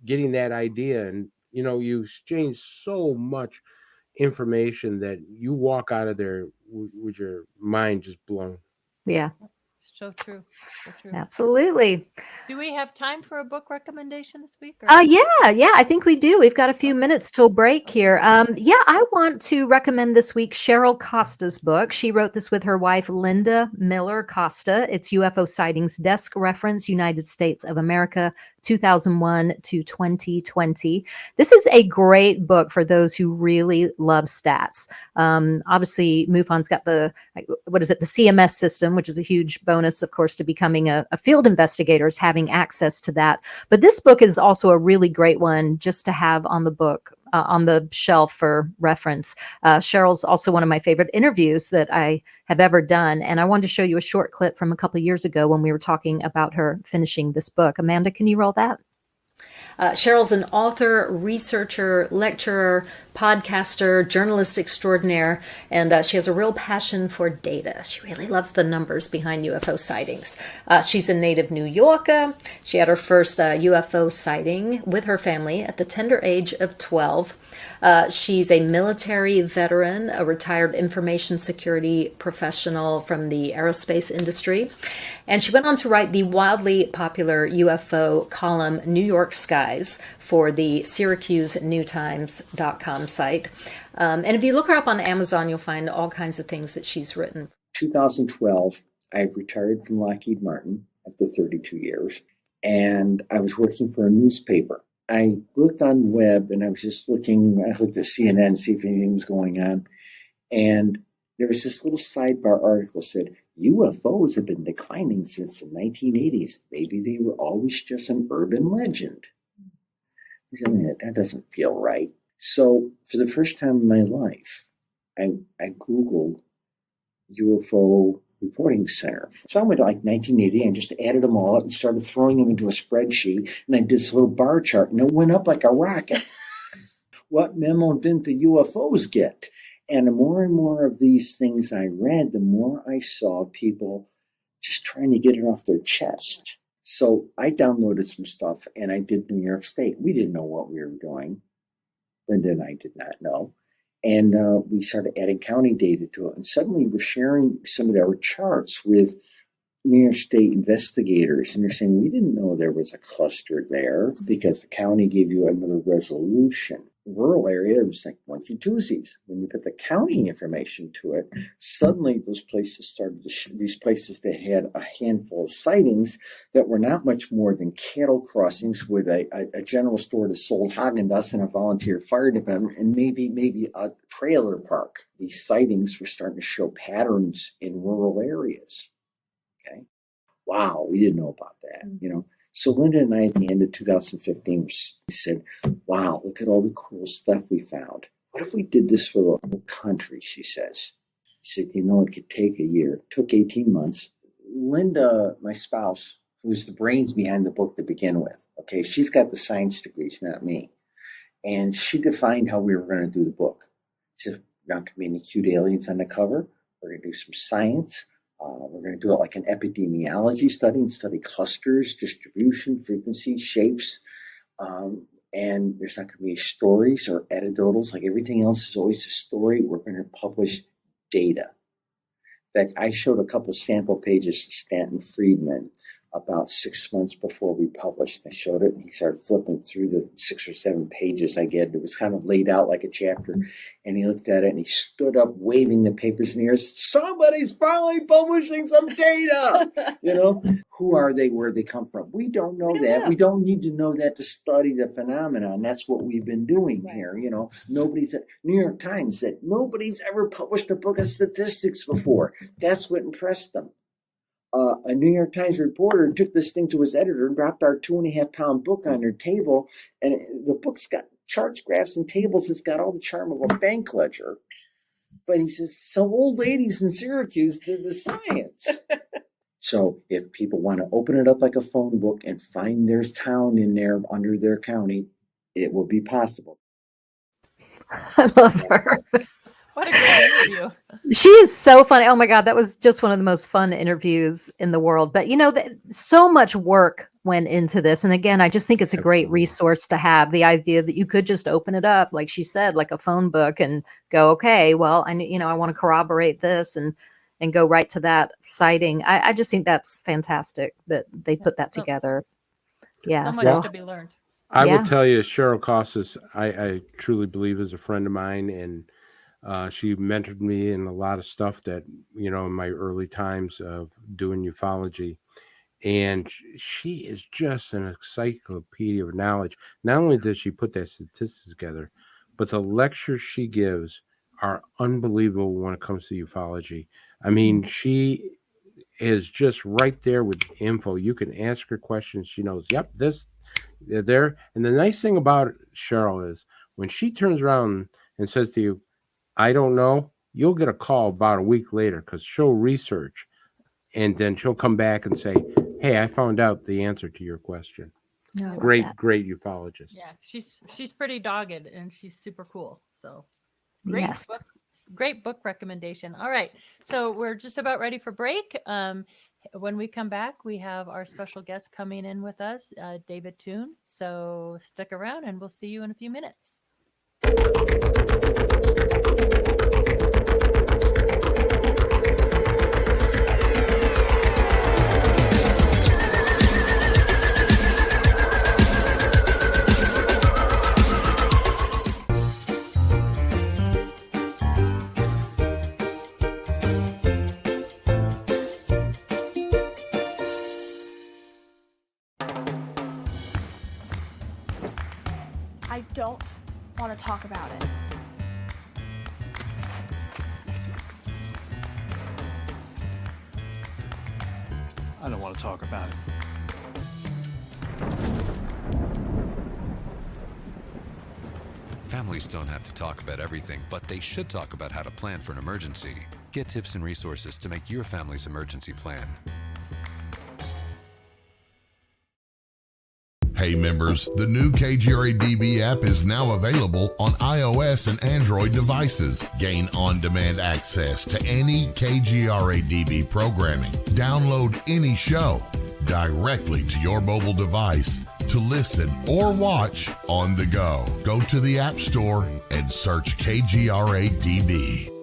getting that idea, and you exchange so much information that you walk out of there with your mind just blown. Yeah. So true. So true. Absolutely. Do we have time for a book recommendation this week? Yeah, I think we do. We've got a few minutes till break here. I want to recommend this week Cheryl Costa's book. She wrote this with her wife, Linda Miller Costa. It's UFO Sightings Desk Reference, United States of America, 2001 to 2020. This is a great book for those who really love stats. Obviously, MUFON's got the CMS system, which is a huge bonus, of course, to becoming a field investigator, is having access to that. But this book is also a really great one just to have on the shelf for reference. Cheryl's also one of my favorite interviews that I have ever done. And I wanted to show you a short clip from a couple of years ago when we were talking about her finishing this book. Amanda, can you roll that? Cheryl's an author, researcher, lecturer, podcaster, journalist extraordinaire, and she has a real passion for data. She really loves the numbers behind UFO sightings. She's a native New Yorker. She had her first UFO sighting with her family at the tender age of 12. She's a military veteran, a retired information security professional from the aerospace industry. And she went on to write the wildly popular UFO column, New York Skies, for the SyracuseNewTimes.com site. And if you look her up on Amazon, you'll find all kinds of things that she's written. 2012, I retired from Lockheed Martin after 32 years, and I was working for a newspaper. I looked on the web, and I looked at CNN, see if anything was going on, and there was this little sidebar article that said, UFOs have been declining since the 1980s. Maybe they were always just an urban legend. I said, that doesn't feel right. So for the first time in my life, I Googled UFO Reporting Center. So I went to 1980 and just added them all up and started throwing them into a spreadsheet. And I did this little bar chart, and it went up like a rocket. What memo didn't the UFOs get? And the more and more of these things I read, the more I saw people just trying to get it off their chest. So I downloaded some stuff, and I did New York State. We didn't know what we were doing. Linda and I did not know. And we started adding county data to it. And suddenly we're sharing some of our charts with New York State investigators. And they're saying, we didn't know there was a cluster there because the county gave you another resolution. Rural area, it was like onesie-twosies. When you put the county information to it, suddenly those places started to these places that had a handful of sightings that were not much more than cattle crossings with a general store that sold Haagen-Dazs and a volunteer fire department and maybe a trailer park. These sightings were starting to show patterns in rural areas. Okay. Wow, we didn't know about that, So Linda and I, at the end of 2015, we said, wow, look at all the cool stuff we found. What if we did this for the whole country, she says. I said, it could take a year. It took 18 months. Linda, my spouse, who's the brains behind the book to begin with, okay, she's got the science degrees, not me. And she defined how we were going to do the book. She said, not going to be any cute aliens on the cover. We're going to do some science. We're going to do it like an epidemiology study and study clusters, distribution, frequency, shapes. And there's not going to be stories or anecdotals. Like everything else is always a story. We're going to publish data. In fact, I showed a couple sample pages to Stanton Friedman about 6 months before we published. I showed it, and he started flipping through the 6 or 7 pages I get. It was kind of laid out like a chapter, and he looked at it, and he stood up, waving the papers in the air. Somebody's finally publishing some data. Who are they? Where they come from? We don't know that. We don't need to know that to study the phenomenon. That's what we've been doing here. Nobody's New York Times said nobody's ever published a book of statistics before. That's what impressed them. A New York Times reporter took this thing to his editor and dropped our 2.5-pound book on their table. And the book's got charts, graphs, and tables. It's got all the charm of a bank ledger. But he says, some old ladies in Syracuse did the science. So if people want to open it up like a phone book and find their town in there under their county, it will be possible. I love her. What a great interview. She is so funny. Oh my God, that was just one of the most fun interviews in the world. But so much work went into this. And again, I just think it's a great resource to have, the idea that you could just open it up, like she said, like a phone book, and go, okay, well, I want to corroborate this and go right to that sighting. I just think that's fantastic that they put that together. Yeah. So much to be learned. I will tell you, Cheryl Costas, I truly believe is a friend of mine, and she mentored me in a lot of stuff that, in my early times of doing ufology. And she is just an encyclopedia of knowledge. Not only does she put that statistics together, but the lectures she gives are unbelievable when it comes to ufology. I mean, she is just right there with info. You can ask her questions. She knows, yep, they're there. And the nice thing about Cheryl is when she turns around and says to you, I don't know, you'll get a call about a week later, because she'll research, and then she'll come back and say, hey, I found out the answer to your question. No, great ufologist. Yeah, she's pretty dogged, and she's super cool. So great book recommendation. All right, so we're just about ready for break. When we come back, we have our special guest coming in with us, David Toon. So stick around, and we'll see you in a few minutes. I don't want to talk about it. I don't want to talk about it. Families don't have to talk about everything, but they should talk about how to plan for an emergency. Get tips and resources to make your family's emergency plan. Hey members, the new KGRA-DB app is now available on iOS and Android devices. Gain on-demand access to any KGRA-DB programming. Download any show directly to your mobile device to listen or watch on the go. Go to the App Store and search KGRA-DB.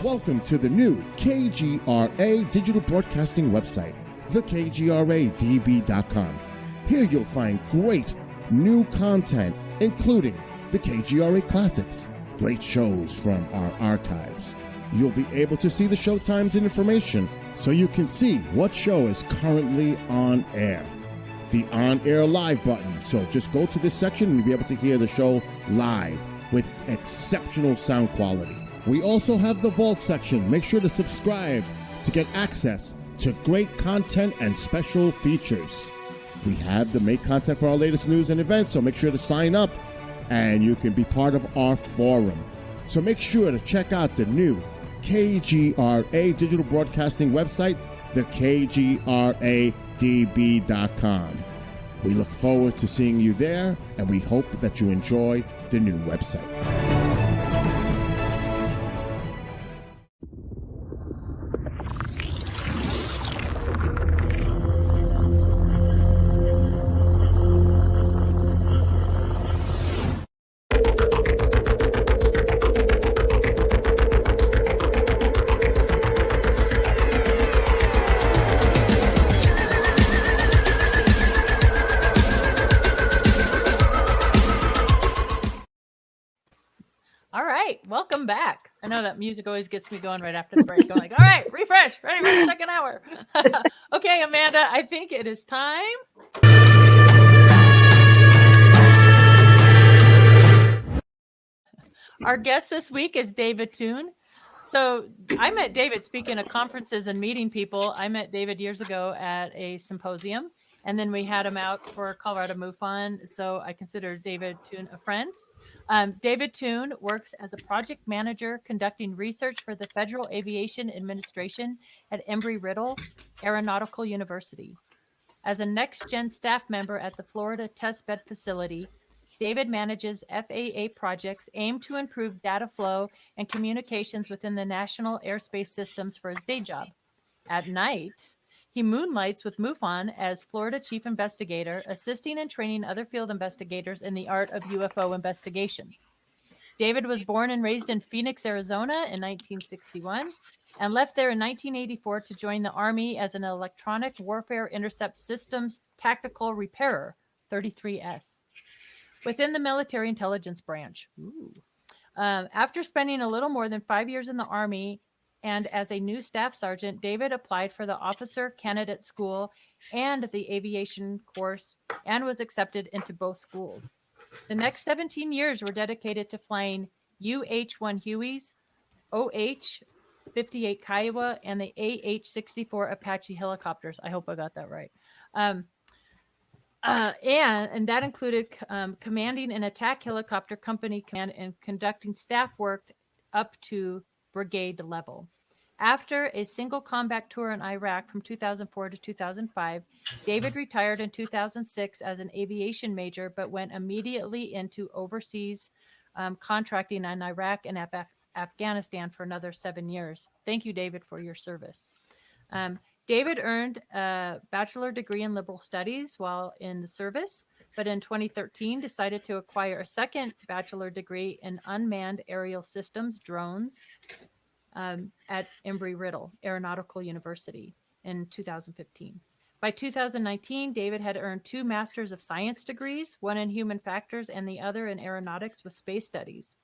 Welcome to the new KGRA digital broadcasting website, thekgradb.com. Here you'll find great new content, including the KGRA Classics, great shows from our archives. You'll be able to see the show times and information so you can see what show is currently on air. The on-air live button, so just go to this section and you'll be able to hear the show live with exceptional sound quality. We also have the Vault section. Make sure to subscribe to get access to great content and special features. We have the make content for our latest news and events, so make sure to sign up and you can be part of our forum. So make sure to check out the new KGRA digital broadcasting website, thekgradb.com. We look forward to seeing you there, and we hope that you enjoy the new website. right, welcome back. I know that music always gets me going right after the break. I'm like, all right, refresh, ready for the second hour. Okay, Amanda, I think it is time. Our guest this week is David Toon. So I met David speaking at conferences and meeting people. I met David years ago at a symposium, and then we had him out for Colorado MUFON. So I consider David Toon a friend. David Toon works as a project manager conducting research for the Federal Aviation Administration at Embry-Riddle Aeronautical University. As a next-gen staff member at the Florida Testbed Facility, David manages FAA projects aimed to improve data flow and communications within the national airspace systems for his day job. At night, he moonlights with MUFON as Florida Chief Investigator, assisting and training other field investigators in the art of UFO investigations. David was born and raised in Phoenix, Arizona in 1961 and left there in 1984 to join the Army as an electronic warfare intercept systems tactical repairer, 33S, within the military intelligence branch. After spending a little more than 5 years in the Army and as a new staff sergeant, David applied for the Officer Candidate School and the Aviation course and was accepted into both schools. The next 17 years were dedicated to flying UH-1 Hueys, OH-58 Kiowa, and the AH-64 Apache helicopters. I hope I got that right. And that included commanding an attack helicopter company command and conducting staff work up to brigade level. After a single combat tour in Iraq from 2004 to 2005, David retired in 2006 as an aviation major, but went immediately into overseas contracting in Iraq and Afghanistan for another 7 years. Thank you, David, for your service. David earned a bachelor's degree in liberal studies while in the service, but in 2013 decided to acquire a second bachelor's degree in unmanned aerial systems, drones, at Embry-Riddle Aeronautical University in 2015. By 2019, David had earned 2 Masters of Science degrees, one in human factors and the other in aeronautics with space studies.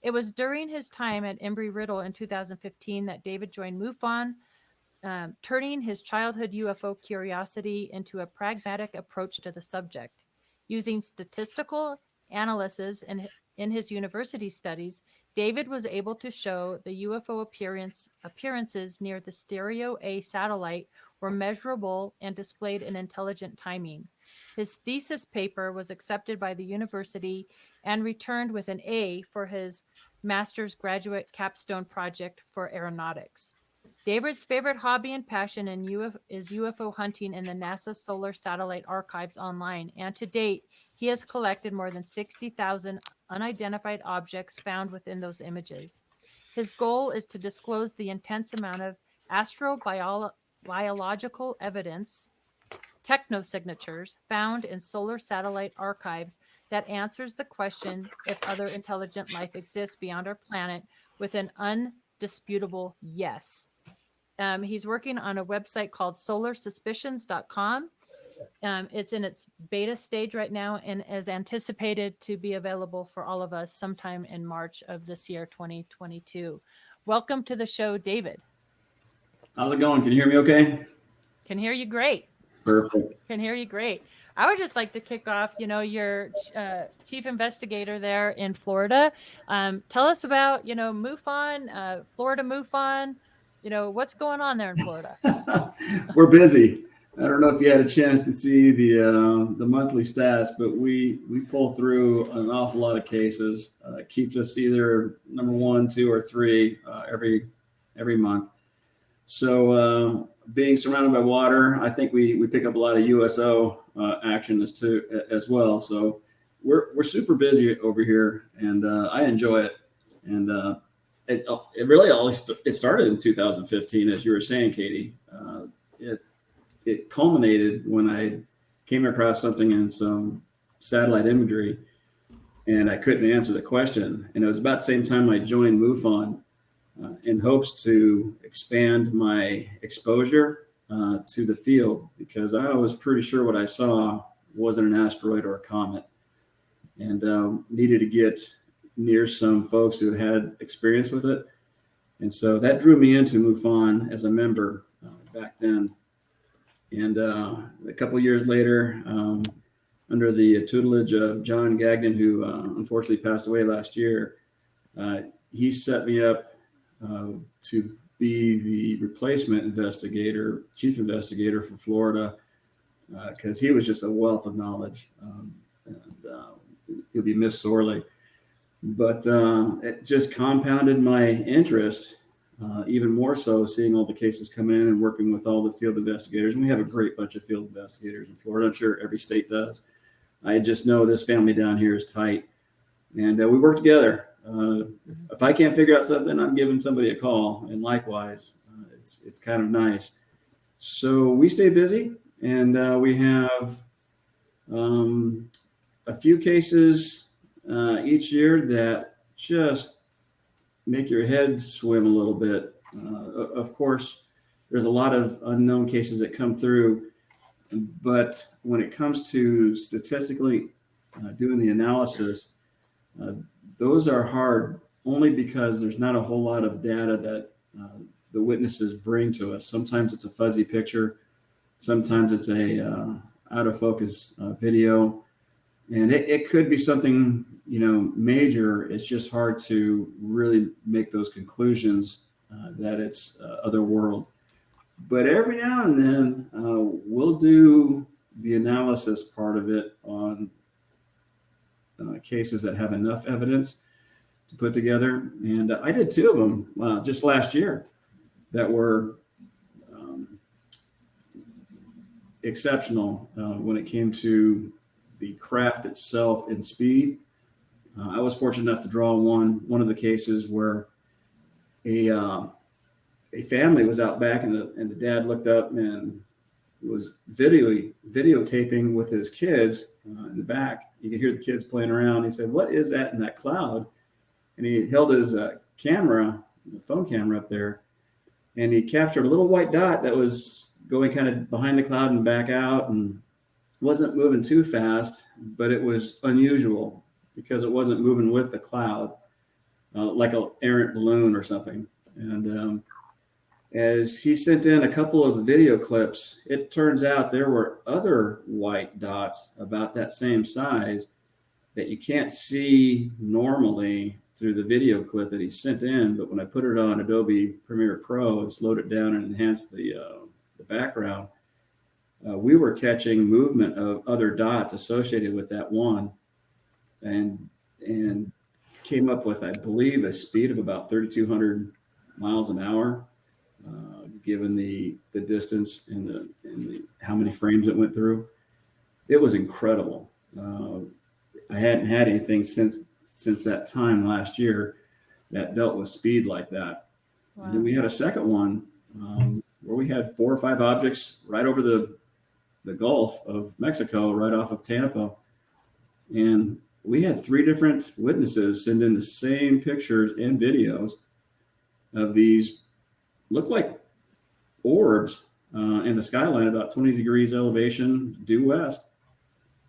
It was during his time at Embry-Riddle in 2015 that David joined MUFON, turning his childhood UFO curiosity into a pragmatic approach to the subject. Using statistical analysis in his university studies, David was able to show the UFO appearances near the Stereo A satellite were measurable and displayed in intelligent timing. His thesis paper was accepted by the university and returned with an A for his master's graduate capstone project for aeronautics. David's favorite hobby and passion is UFO hunting in the NASA Solar Satellite Archives online, and to date, he has collected more than 60,000 unidentified objects found within those images. His goal is to disclose the intense amount of astrobiological evidence, technosignatures, found in solar satellite archives that answers the question if other intelligent life exists beyond our planet with an undisputable yes. He's working on a website called solarsuspicions.com. It's in its beta stage right now and is anticipated to be available for all of us sometime in March of this year, 2022. Welcome to the show, David. How's it going? Can you hear me okay? Can hear you great. Perfect. Can hear you great. I would just like to kick off, you're chief investigator there in Florida. Tell us about, MUFON, Florida MUFON. What's going on there in Florida? We're busy. I don't know if you had a chance to see the monthly stats, but we pull through an awful lot of cases. Keeps us either number 1, 2, or 3 every month. So being surrounded by water, I think we pick up a lot of USO action as well. So we're super busy over here, and I enjoy it. And it really it started in 2015, as you were saying, Katie. It culminated when I came across something in some satellite imagery, and I couldn't answer the question. And it was about the same time I joined MUFON in hopes to expand my exposure to the field, because I was pretty sure what I saw wasn't an asteroid or a comet, and needed to get near some folks who had experience with it. And so that drew me into MUFON as a member back then. And a couple of years later, under the tutelage of John Gagnon, who unfortunately passed away last year, he set me up to be the replacement investigator, chief investigator for Florida, because he was just a wealth of knowledge. He'll be missed sorely. But it just compounded my interest, even more so seeing all the cases come in and working with all the field investigators. And we have a great bunch of field investigators in Florida. I'm sure every state does. I just know this family down here is tight. And we work together. If I can't figure out something, I'm giving somebody a call. And likewise, it's kind of nice. So we stay busy, and we have a few cases each year that just make your head swim a little bit. Of course, there's a lot of unknown cases that come through, but when it comes to statistically doing the analysis, those are hard only because there's not a whole lot of data that the witnesses bring to us. Sometimes it's a fuzzy picture. Sometimes it's a out of focus video. And it could be something, major. It's just hard to really make those conclusions that it's other world. But every now and then, we'll do the analysis part of it on cases that have enough evidence to put together. And I did 2 of them just last year that were exceptional when it came to the craft itself and speed. I was fortunate enough to draw one of the cases where a family was out back, and the dad looked up and was videotaping with his kids in the back. You could hear the kids playing around. He said, "What is that in that cloud?" And he held his camera, the phone camera up there, and he captured a little white dot that was going kind of behind the cloud and back out, and wasn't moving too fast, but it was unusual because it wasn't moving with the cloud, like an errant balloon or something. And as he sent in a couple of video clips, it turns out there were other white dots about that same size that you can't see normally through the video clip that he sent in. But when I put it on Adobe Premiere Pro and slowed it down and enhanced the background, we were catching movement of other dots associated with that one, and came up with, I believe, a speed of about 3,200 miles an hour, given the distance and the how many frames it went through. It was incredible. I hadn't had anything since that time last year that dealt with speed like that. Wow. And then we had a second one where we had 4 or 5 objects right over the Gulf of Mexico, right off of Tampa. And we had 3 different witnesses send in the same pictures and videos of these look like orbs in the skyline, about 20 degrees elevation due west,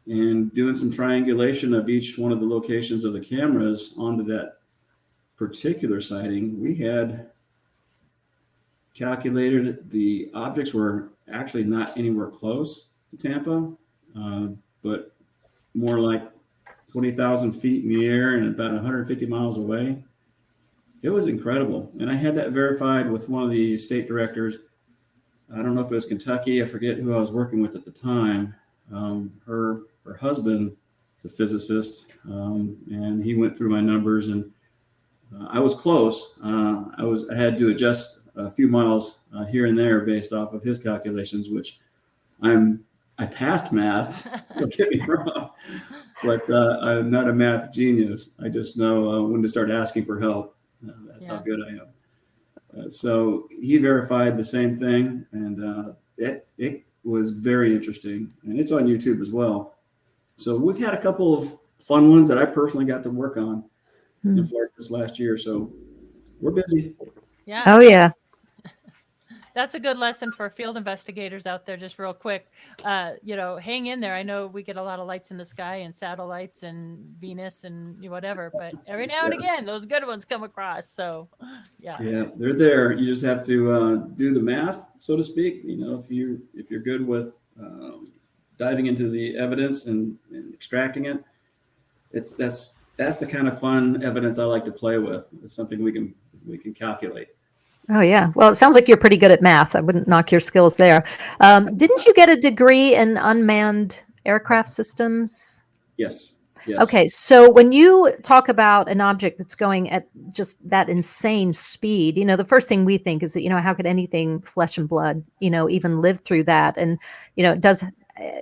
and doing some triangulation of each one of the locations of the cameras onto that particular sighting. We had calculated the objects were actually not anywhere close to Tampa, but more like 20,000 feet in the air and about 150 miles away. It was incredible. And I had that verified with one of the state directors. I don't know if it was Kentucky. I forget who I was working with at the time. Her husband is a physicist, and he went through my numbers, and I was close. I had to adjust a few miles here and there based off of his calculations, which I passed math. Don't get me wrong, but I'm not a math genius. I just know when to start asking for help. That's how good I am. So he verified the same thing, and it was very interesting, and it's on YouTube as well. So we've had a couple of fun ones that I personally got to work on in Florida this last year. So we're busy. Yeah. Oh yeah. That's a good lesson for field investigators out there. Just real quick, hang in there. I know we get a lot of lights in the sky and satellites and Venus and whatever, but every now and again, those good ones come across. So, yeah, they're there. You just have to do the math, so to speak. If you're good with diving into the evidence and extracting it, that's the kind of fun evidence I like to play with. It's something we can calculate. Oh, yeah. Well, it sounds like you're pretty good at math. I wouldn't knock your skills there. Didn't you get a degree in unmanned aircraft systems? Yes. Okay. So when you talk about an object that's going at just that insane speed, the first thing we think is that, how could anything flesh and blood, even live through that? And, it does,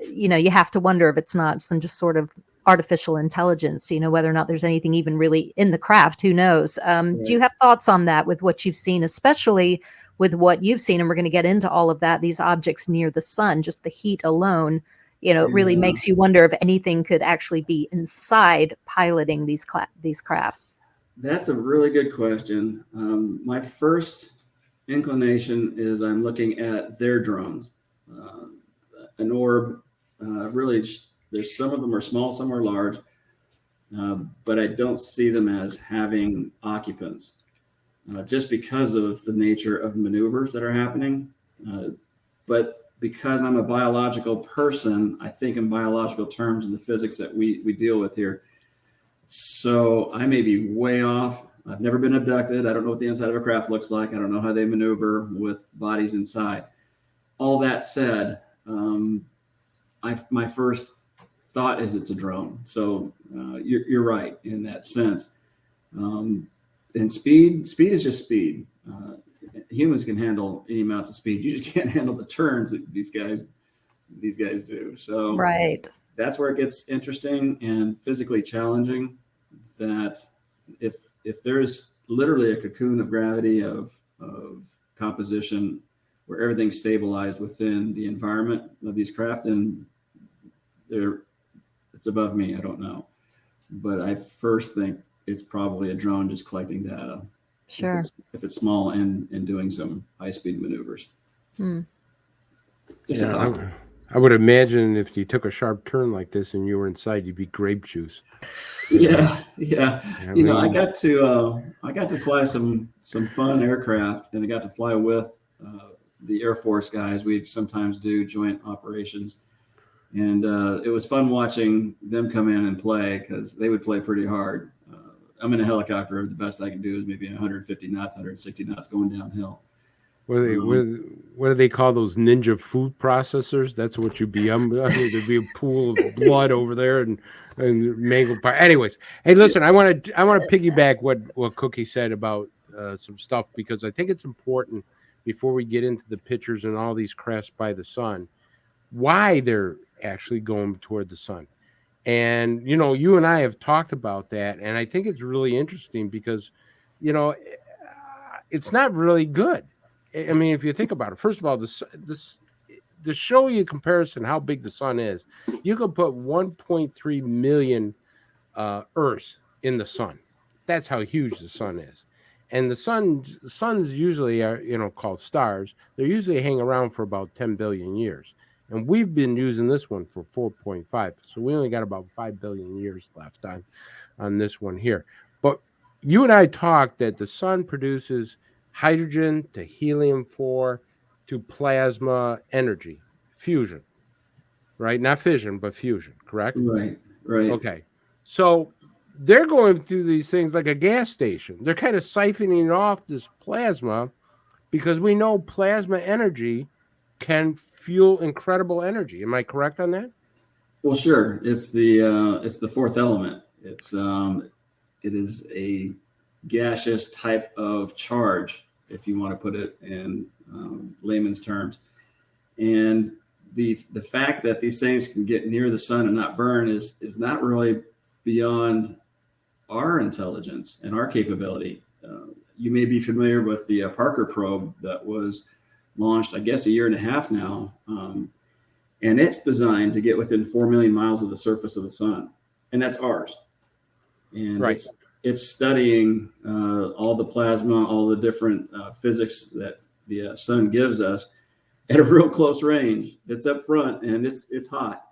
you have to wonder if it's not some just sort of artificial intelligence, whether or not there's anything even really in the craft, who knows? Do you have thoughts on that with what you've seen, especially with what you've seen? And we're going to get into all of that, these objects near the sun, just the heat alone, it really makes you wonder if anything could actually be inside piloting these crafts. That's a really good question. My first inclination is I'm looking at their drones, an orb, really. There's some of them are small, some are large, but I don't see them as having occupants, just because of the nature of the maneuvers that are happening. But because I'm a biological person, I think in biological terms in the physics that we deal with here. So I may be way off. I've never been abducted. I don't know what the inside of a craft looks like. I don't know how they maneuver with bodies inside. All that said, my first thought is it's a drone. So you're right in that sense. And speed is just speed. Humans can handle any amounts of speed. You just can't handle the turns that these guys do. So that's where it gets interesting and physically challenging. That if there's literally a cocoon of gravity of composition where everything's stabilized within the environment of these craft, then it's above me. I don't know, but I first think it's probably a drone just collecting data. Sure. If it's small and doing some high-speed maneuvers. I would imagine if you took a sharp turn like this and you were inside, you'd be grape juice. Yeah. I got to fly some fun aircraft, and I got to fly with the Air Force guys. We sometimes do joint operations. And it was fun watching them come in and play, because they would play pretty hard. I'm in a helicopter. The best I can do is maybe 150 knots, 160 knots going downhill. What do they call those ninja food processors? That's what you'd be. There'd be a pool of blood over there and mangled pie. Anyways, hey, listen, I want to piggyback what Cookie said about some stuff, because I think it's important before we get into the pictures and all these crafts by the sun, why they're actually going toward the sun. And, you and I have talked about that. And I think it's really interesting because, it's not really good. I mean, if you think about it, first of all, to show you comparison how big the sun is, you could put 1.3 million Earths in the sun. That's how huge the sun is. And the suns usually are, called stars. They usually hang around for about 10 billion years. And we've been using this one for 4.5. So we only got about 5 billion years left on this one here. But you and I talked that the sun produces hydrogen to helium-4 to plasma energy, fusion, right? Not fission, but fusion, correct? Right. Okay. So they're going through these things like a gas station. They're kind of siphoning off this plasma, because we know plasma energy can fuel incredible energy. Am I correct on that? Well, sure. It's the fourth element. It is a gaseous type of charge, if you want to put it in layman's terms. And the fact that these things can get near the sun and not burn is not really beyond our intelligence and our capability. You may be familiar with the Parker probe that was launched, I guess, a year and a half now. And it's designed to get within 4 million miles of the surface of the sun. And that's ours. And it's studying all the plasma, all the different physics the sun gives us at a real close range. It's up front and it's hot,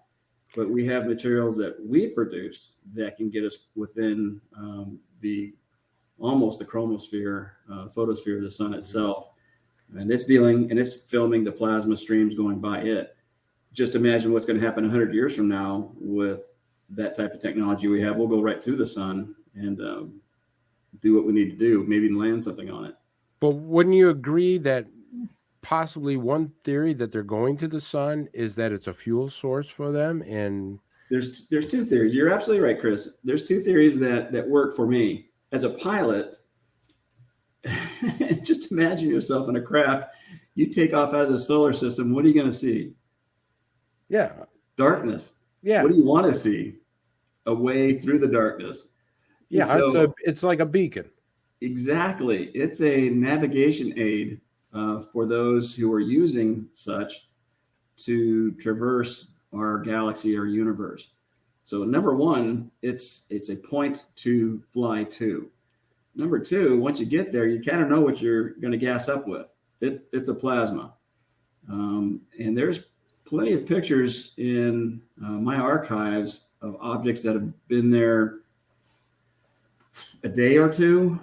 but we have materials that we've produced that can get us within almost the chromosphere, photosphere of the sun itself. And it's filming the plasma streams going by it. Just imagine what's going to happen 100 years from now with that type of technology we have. We'll go right through the sun and do what we need to do, maybe land something on it. But wouldn't you agree that possibly one theory that they're going to the sun is that it's a fuel source for them? And there's two theories. You're absolutely right, Chris. There's two theories that work for me. As a pilot, just imagine yourself in a craft. You take off out of the solar system. What are you going to see? Yeah. Darkness. Yeah. What do you want to see? A way through the darkness. Yeah, so, it's like a beacon. Exactly. It's a navigation aid for those who are using such to traverse our galaxy or universe. So number one, it's a point to fly to. Number two, once you get there, you kind of know what you're going to gas up with. It's a plasma. And there's plenty of pictures in my archives of objects that have been there a day or two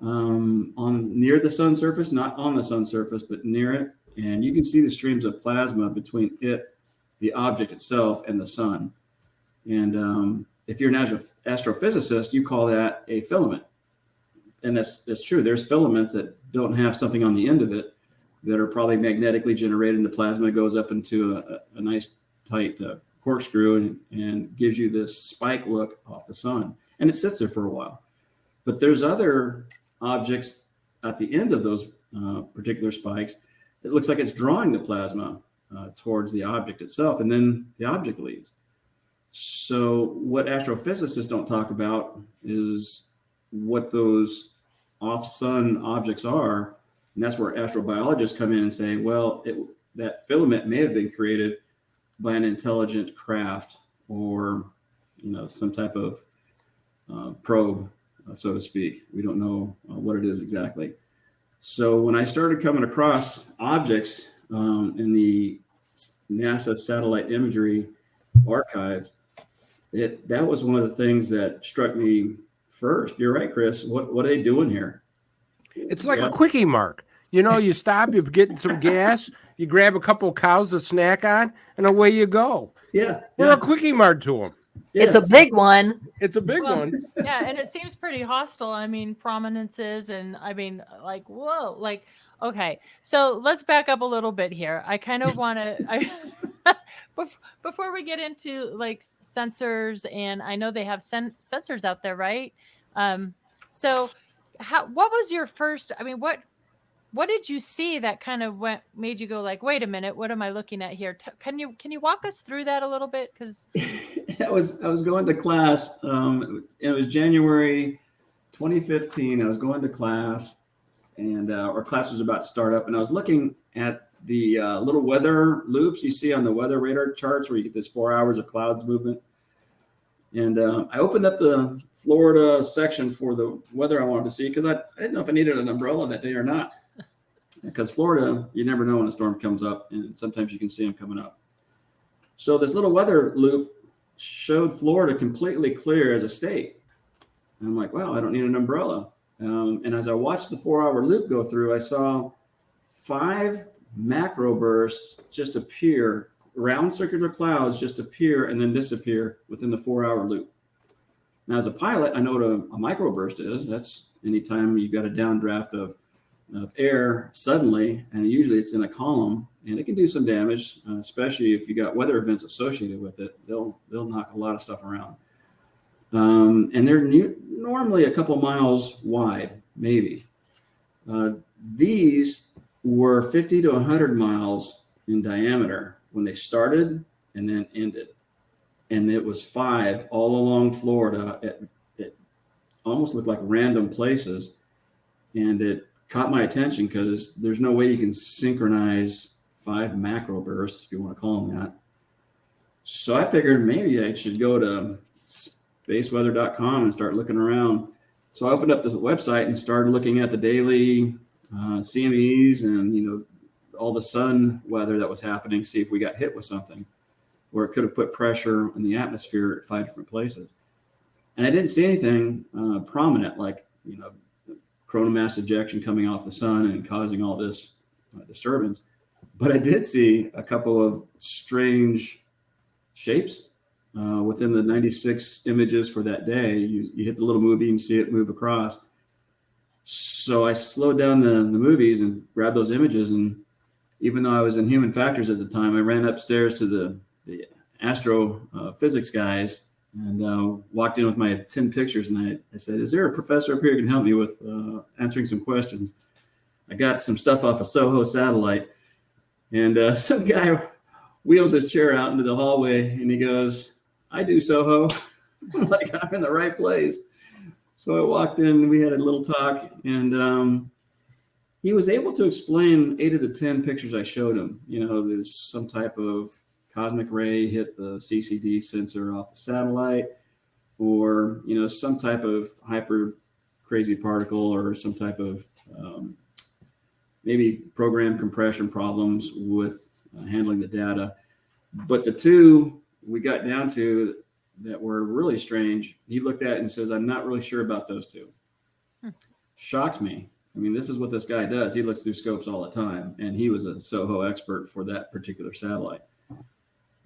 on near the sun surface, not on the sun surface, but near it. And you can see the streams of plasma between it, the object itself, and the sun. And if you're an astrophysicist, you call that a filament. And that's true. There's filaments that don't have something on the end of it that are probably magnetically generated, and the plasma goes up into a nice tight corkscrew and gives you this spike look off the sun. And it sits there for a while. But there's other objects at the end of those particular spikes. It looks like it's drawing the plasma towards the object itself, and then the object leaves. So what astrophysicists don't talk about is what those off-sun objects are. And that's where astrobiologists come in and say, well, that filament may have been created by an intelligent craft or, some type of probe, so to speak. We don't know what it is exactly. So when I started coming across objects in the NASA satellite imagery archives, that was one of the things that struck me first. You're right, Chris. What are they doing here? It's like a quickie mark. You stop, you're getting some gas, you grab a couple of cows to snack on, and away you go. Yeah. We're a quickie mark to them. It's a big one. It's a big one. Yeah, and it seems pretty hostile. I mean, prominences, and I mean, like, whoa, like, okay. So let's back up a little bit here. I kind of want to, before we get into like sensors, and I know they have sensors out there, right? So what was your first, I mean, what did you see that kind of made you go like, wait a minute, what am I looking at here? Can you walk us through that a little bit? Because I was going to class. It was January 2015. I was going to class, and our class was about to start up, and I was looking at the little weather loops you see on the weather radar charts where you get this 4 hours of clouds movement. And I opened up the Florida section for the weather I wanted to see because I didn't know if I needed an umbrella that day or not. Because Florida, you never know when a storm comes up, and sometimes you can see them coming up. So this little weather loop showed Florida completely clear as a state. And I'm like, wow, I don't need an umbrella. And as I watched the 4 hour loop go through, I saw 5 macro bursts just appear, round circular clouds just appear and then disappear within the 4 hour loop. Now, as a pilot, I know what a microburst is. That's anytime you've got a downdraft of air suddenly, and usually it's in a column, and it can do some damage, especially if you got weather events associated with it. They'll knock a lot of stuff around. And they're normally a couple miles wide, maybe. These were 50 to 100 miles in diameter when they started and then ended. And it was 5 all along Florida. It almost looked like random places. And it caught my attention because there's no way you can synchronize 5 macro bursts, if you want to call them that. So I figured maybe I should go to spaceweather.com and start looking around. So I opened up the website and started looking at the daily CMEs and, all the sun weather that was happening, see if we got hit with something, where it could have put pressure in the atmosphere at 5 different places. And I didn't see anything prominent, like, coronal mass ejection coming off the sun and causing all this disturbance. But I did see a couple of strange shapes within the 96 images for that day. You hit the little movie and see it move across. So I slowed down the movies and grabbed those images. And even though I was in human factors at the time, I ran upstairs to the astrophysics guys and walked in with my 10 pictures. And I said, is there a professor up here who can help me with answering some questions? I got some stuff off a SOHO satellite. And some guy wheels his chair out into the hallway and he goes, I do SOHO. I'm like, I'm in the right place. So I walked in, we had a little talk, and he was able to explain 8 of the 10 pictures I showed him. There's some type of cosmic ray hit the CCD sensor off the satellite, or, some type of hyper crazy particle, or some type of maybe program compression problems with handling the data. But the 2 we got down to that were really strange, he looked at it and says, I'm not really sure about those 2. Shocked me. I mean, this is what this guy does. He looks through scopes all the time, and he was a SOHO expert for that particular satellite.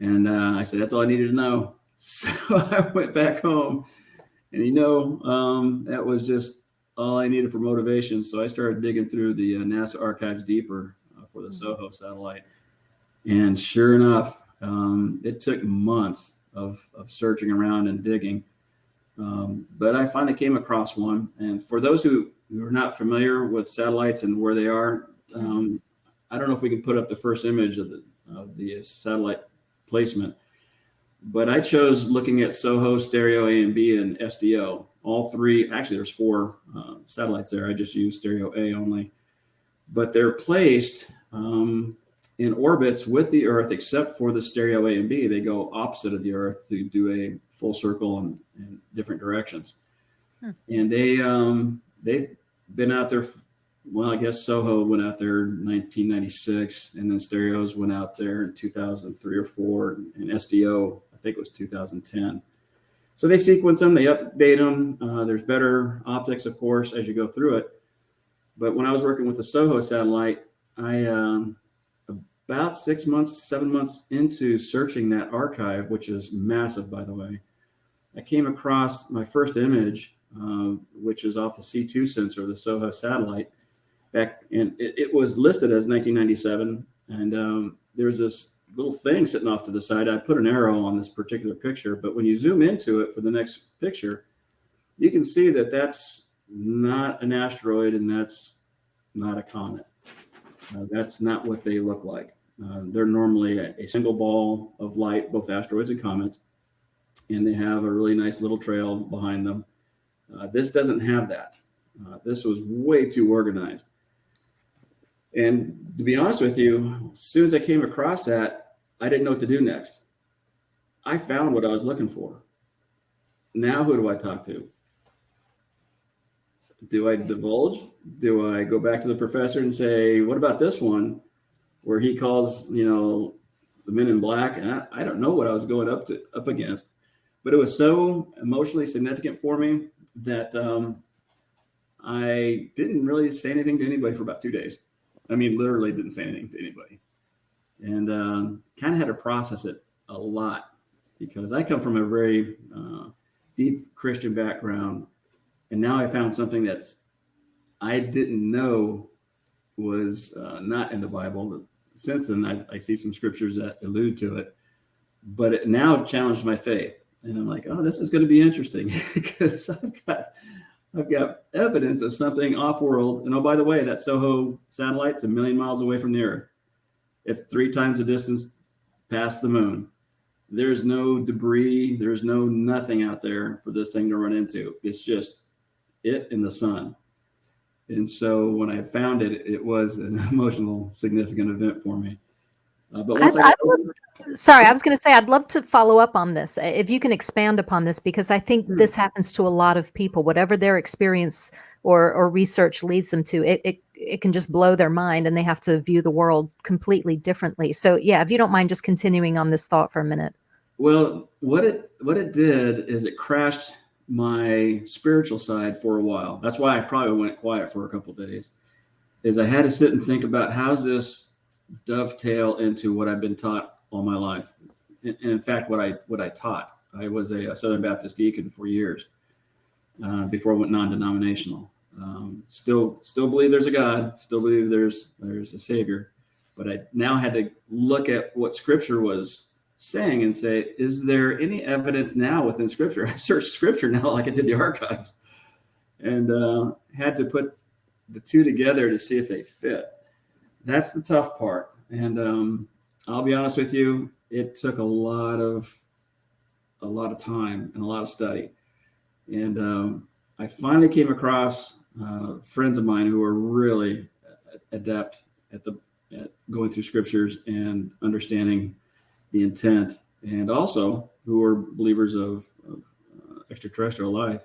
And I said, that's all I needed to know. So I went back home, and that was just all I needed for motivation. So I started digging through the NASA archives deeper for the SOHO satellite. And sure enough, it took months of searching around and digging. But I finally came across one. And for those who are not familiar with satellites and where they are, I don't know if we can put up the first image of the satellite placement. But I chose looking at SOHO, stereo A and B, and SDO. All 3, actually there's 4 satellites there. I just used stereo A only. But they're placed in orbits with the Earth, except for the stereo A and B. They go opposite of the Earth to do a full circle in different directions. And they've been out there. Well, I guess SOHO went out there in 1996, and then stereos went out there in 2003 or 4, and SDO, I think it was 2010. So they sequence them, they update them. There's better optics, of course, as you go through it. But when I was working with the SOHO satellite, I about 6 months, 7 months into searching that archive, which is massive, by the way, I came across my first image, which is off the C2 sensor, the SOHO satellite. And it was listed as 1997. And there's this little thing sitting off to the side. I put an arrow on this particular picture, but when you zoom into it for the next picture, you can see that that's not an asteroid and that's not a comet. That's not what they look like. They're normally a single ball of light, both asteroids and comets, and they have a really nice little trail behind them. This doesn't have that. This was way too organized. And to be honest with you, as soon as I came across that, I didn't know what to do next. I found what I was looking for. Now who do I talk to? Do I divulge? Do I go back to the professor and say, what about this one where he calls, the men in black? And I don't know what I was going up against, but it was so emotionally significant for me that I didn't really say anything to anybody for about 2 days. I mean, literally didn't say anything to anybody, and kind of had to process it a lot because I come from a very deep Christian background. And now I found something that's I didn't know was not in the Bible. Since then, I see some scriptures that allude to it, but it now challenged my faith. And I'm like, oh, this is going to be interesting because I've got evidence of something off-world. And oh, by the way, that SOHO satellite's 1 million miles away from the Earth. It's 3 times the distance past the moon. There's no debris. There's no nothing out there for this thing to run into. It's just it and the sun. And so when I found it, it was an emotional, significant event for me. But once sorry, I was going to say, I'd love to follow up on this. If you can expand upon this, because I think this happens to a lot of people, whatever their experience or research leads them to, it it can just blow their mind and they have to view the world completely differently. So yeah, if you don't mind just continuing on this thought for a minute. Well, what it did is it crashed my spiritual side for a while. That's why I probably went quiet for a couple of days, is I had to sit and think about how's this dovetail into what I've been taught all my life. And in fact, what I taught. I was a Southern Baptist deacon for years before I went non-denominational. Still believe there's a God, still believe there's a Savior, but I now had to look at what Scripture was saying and say, is there any evidence now within Scripture? I searched Scripture now like I did the archives, and had to put the two together to see if they fit. That's the tough part, and I'll be honest with you, it took a lot of time and a lot of study, and I finally came across friends of mine who are really adept at going through scriptures and understanding the intent, and also who are believers of extraterrestrial life.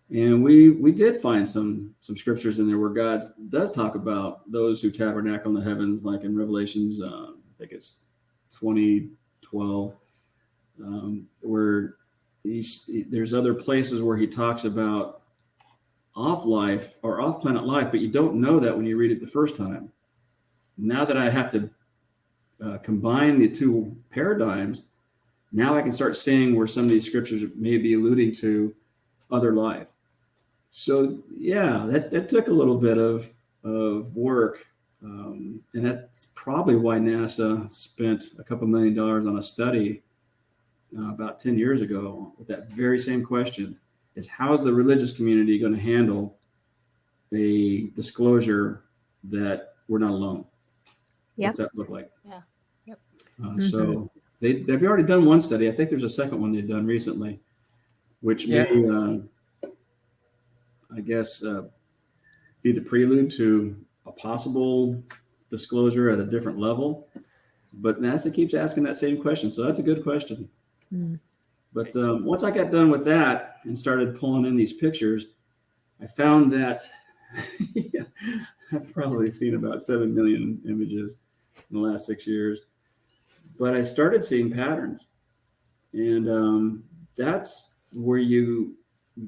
And we did find some scriptures in there where God does talk about those who tabernacle in the heavens, like in Revelations, I think it's 20:12, where there's other places where he talks about off life or off planet life, but you don't know that when you read it the first time. Now that I have to combine the two paradigms, now I can start seeing where some of these scriptures may be alluding to other life. So yeah, that took a little bit of work, and that's probably why NASA spent a couple $1 million on a study about 10 years ago with that very same question: is how's the religious community going to handle a disclosure that we're not alone? Yep. What's that look like? Yeah. Yep. So they've already done one study. I think there's a second one they've done recently, which may, I guess, be the prelude to a possible disclosure at a different level. But NASA keeps asking that same question. So that's a good question. Mm. But once I got done with that and started pulling in these pictures, I found that I've probably seen about 7 million images in the last 6 years. But I started seeing patterns. And that's where you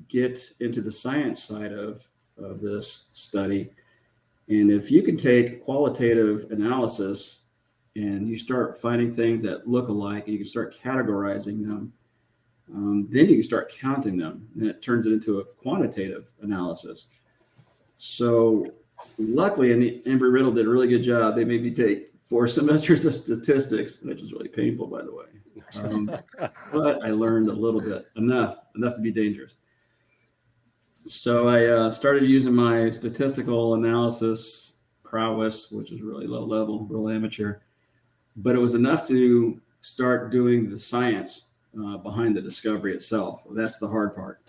get into the science side of this study. And if you can take qualitative analysis and you start finding things that look alike, and you can start categorizing them, then you can start counting them, and it turns it into a quantitative analysis. So luckily, and Embry-Riddle did a really good job. They made me take 4 semesters of statistics, which was really painful, by the way. But I learned a little bit, enough to be dangerous. So I started using my statistical analysis prowess, which is really low level, real amateur. But it was enough to start doing the science behind the discovery itself. That's the hard part.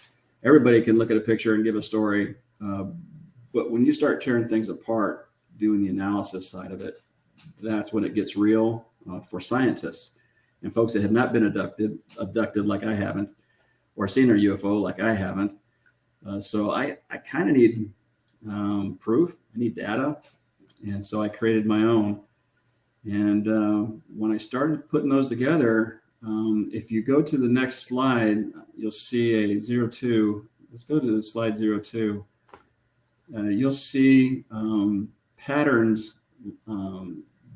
Everybody can look at a picture and give a story. But when you start tearing things apart, doing the analysis side of it, that's when it gets real for scientists and folks that have not been abducted like I haven't, or seen a UFO like I haven't. So I kind of need proof. I need data. And so I created my own. And when I started putting those together, if you go to the next slide, you'll see a 02. Let's go to slide 02. You'll see patterns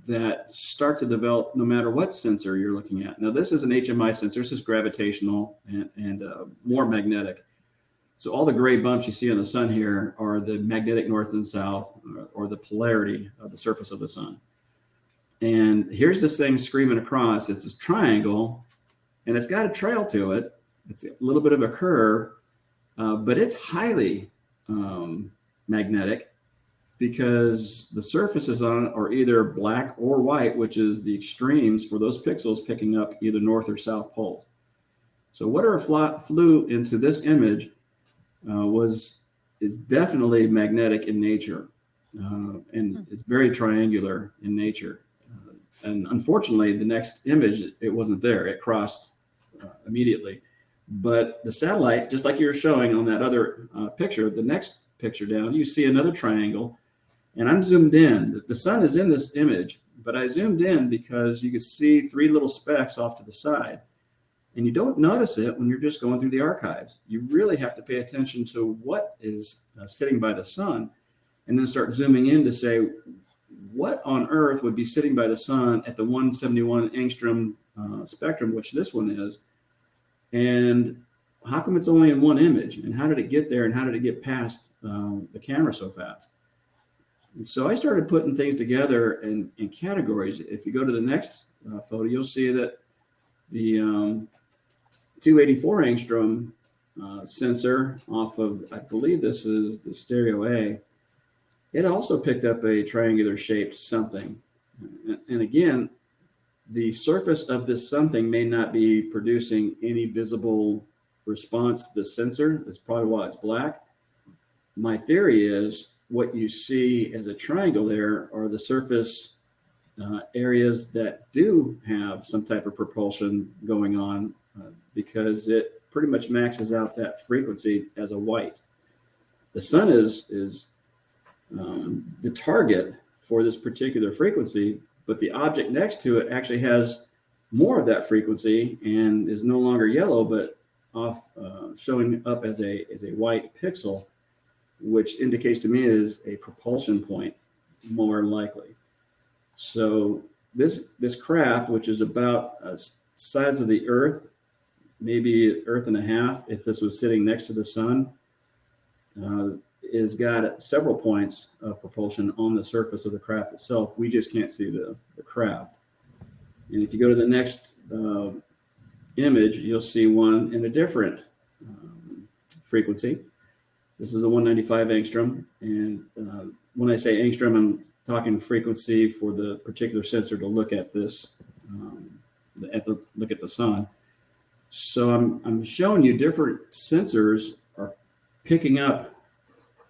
that start to develop no matter what sensor you're looking at. Now, this is an HMI sensor. This is gravitational and more magnetic. So all the gray bumps you see on the sun here are the magnetic north and south, or the polarity of the surface of the sun. And here's this thing screaming across. It's a triangle, and it's got a trail to it. It's a little bit of a curve, but it's highly magnetic, because the surfaces on it are either black or white, which is the extremes for those pixels picking up either north or south poles. So whatever flew into this image is definitely magnetic in nature, and it's very triangular in nature. And unfortunately, the next image, it wasn't there. It crossed immediately. But the satellite, just like you were showing on that other picture, the next picture down, you see another triangle. And I'm zoomed in. The sun is in this image, but I zoomed in because you could see 3 little specks off to the side. And you don't notice it when you're just going through the archives. You really have to pay attention to what is sitting by the sun, and then start zooming in to say, what on earth would be sitting by the sun at the 171 angstrom spectrum, which this one is, and how come it's only in one image, and how did it get there, and how did it get past the camera so fast? And so I started putting things together in categories. If you go to the next photo, you'll see that the 284 angstrom sensor off of, I believe this is the Stereo A, it also picked up a triangular shaped something. And again, the surface of this something may not be producing any visible response to the sensor. That's probably why it's black. My theory is what you see as a triangle there are the surface areas that do have some type of propulsion going on, because it pretty much maxes out that frequency as a white. The sun is the target for this particular frequency, but the object next to it actually has more of that frequency and is no longer yellow, but showing up as a white pixel, which indicates to me is a propulsion point, more likely. So this craft, which is about the size of the Earth, maybe Earth and a half, if this was sitting next to the sun, is got several points of propulsion on the surface of the craft itself. We just can't see the craft. And if you go to the next image, you'll see one in a different frequency. This is a 195 angstrom. And when I say angstrom, I'm talking frequency for the particular sensor to look at this, look at the sun. So I'm showing you different sensors are picking up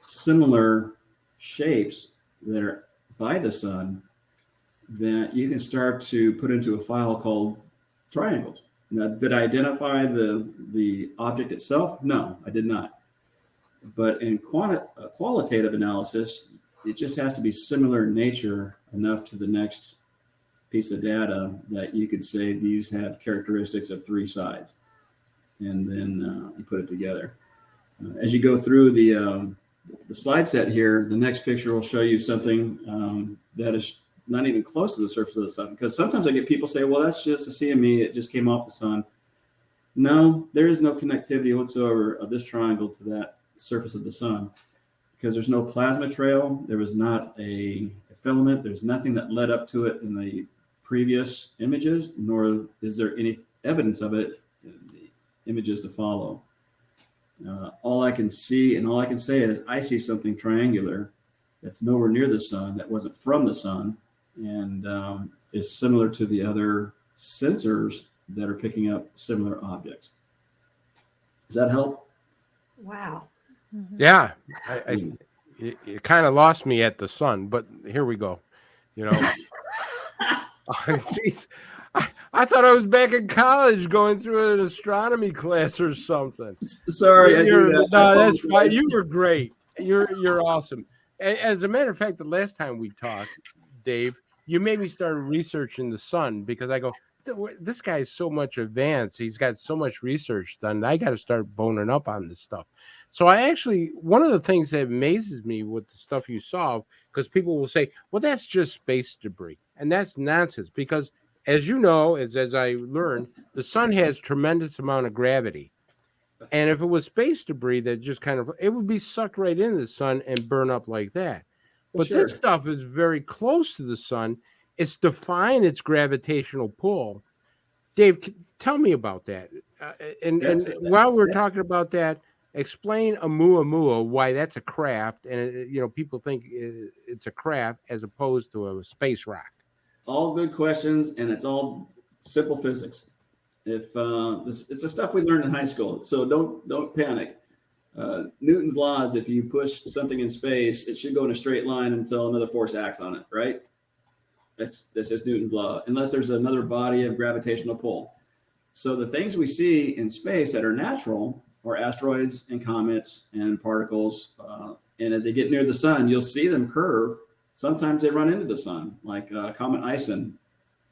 similar shapes that are by the sun that you can start to put into a file called triangles. Now, did I identify the object itself? No, I did not. But in qualitative analysis, it just has to be similar in nature enough to the next piece of data that you could say these have characteristics of 3 sides. And then you put it together. As you go through the slide set here, the next picture will show you something that is not even close to the surface of the sun. Because sometimes I get people say, well, that's just a CME. It just came off the sun. No, there is no connectivity whatsoever of this triangle to that surface of the sun, because there's no plasma trail. There was not a filament. There's nothing that led up to it in the previous images, nor is there any evidence of it in the images to follow. All I can see and all I can say is I see something triangular that's nowhere near the sun, that wasn't from the sun, and is similar to the other sensors that are picking up similar objects. Does that help? Wow. Yeah, it kind of lost me at the sun, but here we go. You know, I thought I was back in college going through an astronomy class or something. Sorry, I do that. No, that's fine. You were great. You're awesome. As a matter of fact, the last time we talked, Dave, you made me start researching the sun, because I go, this guy is so much advanced. He's got so much research done. I got to start boning up on this stuff. So one of the things that amazes me with the stuff you saw, because people will say, well, that's just space debris. And that's nonsense, because as you know, as I learned, the sun has tremendous amount of gravity. And if it was space debris that just it would be sucked right into the sun and burn up like that. But Sure. This stuff is very close to the sun. It's defying its gravitational pull. Dave, tell me about that. And while we're talking about that, explain Oumuamua, why that's a craft, and people think it's a craft as opposed to a space rock. All good questions, and it's all simple physics. It's the stuff we learned in high school, so don't panic. Newton's laws: if you push something in space, it should go in a straight line until another force acts on it, right? That's just Newton's law, unless there's another body of gravitational pull. So the things we see in space that are natural are asteroids and comets and particles. And as they get near the sun, you'll see them curve sometimes they run into the sun, like Comet Ison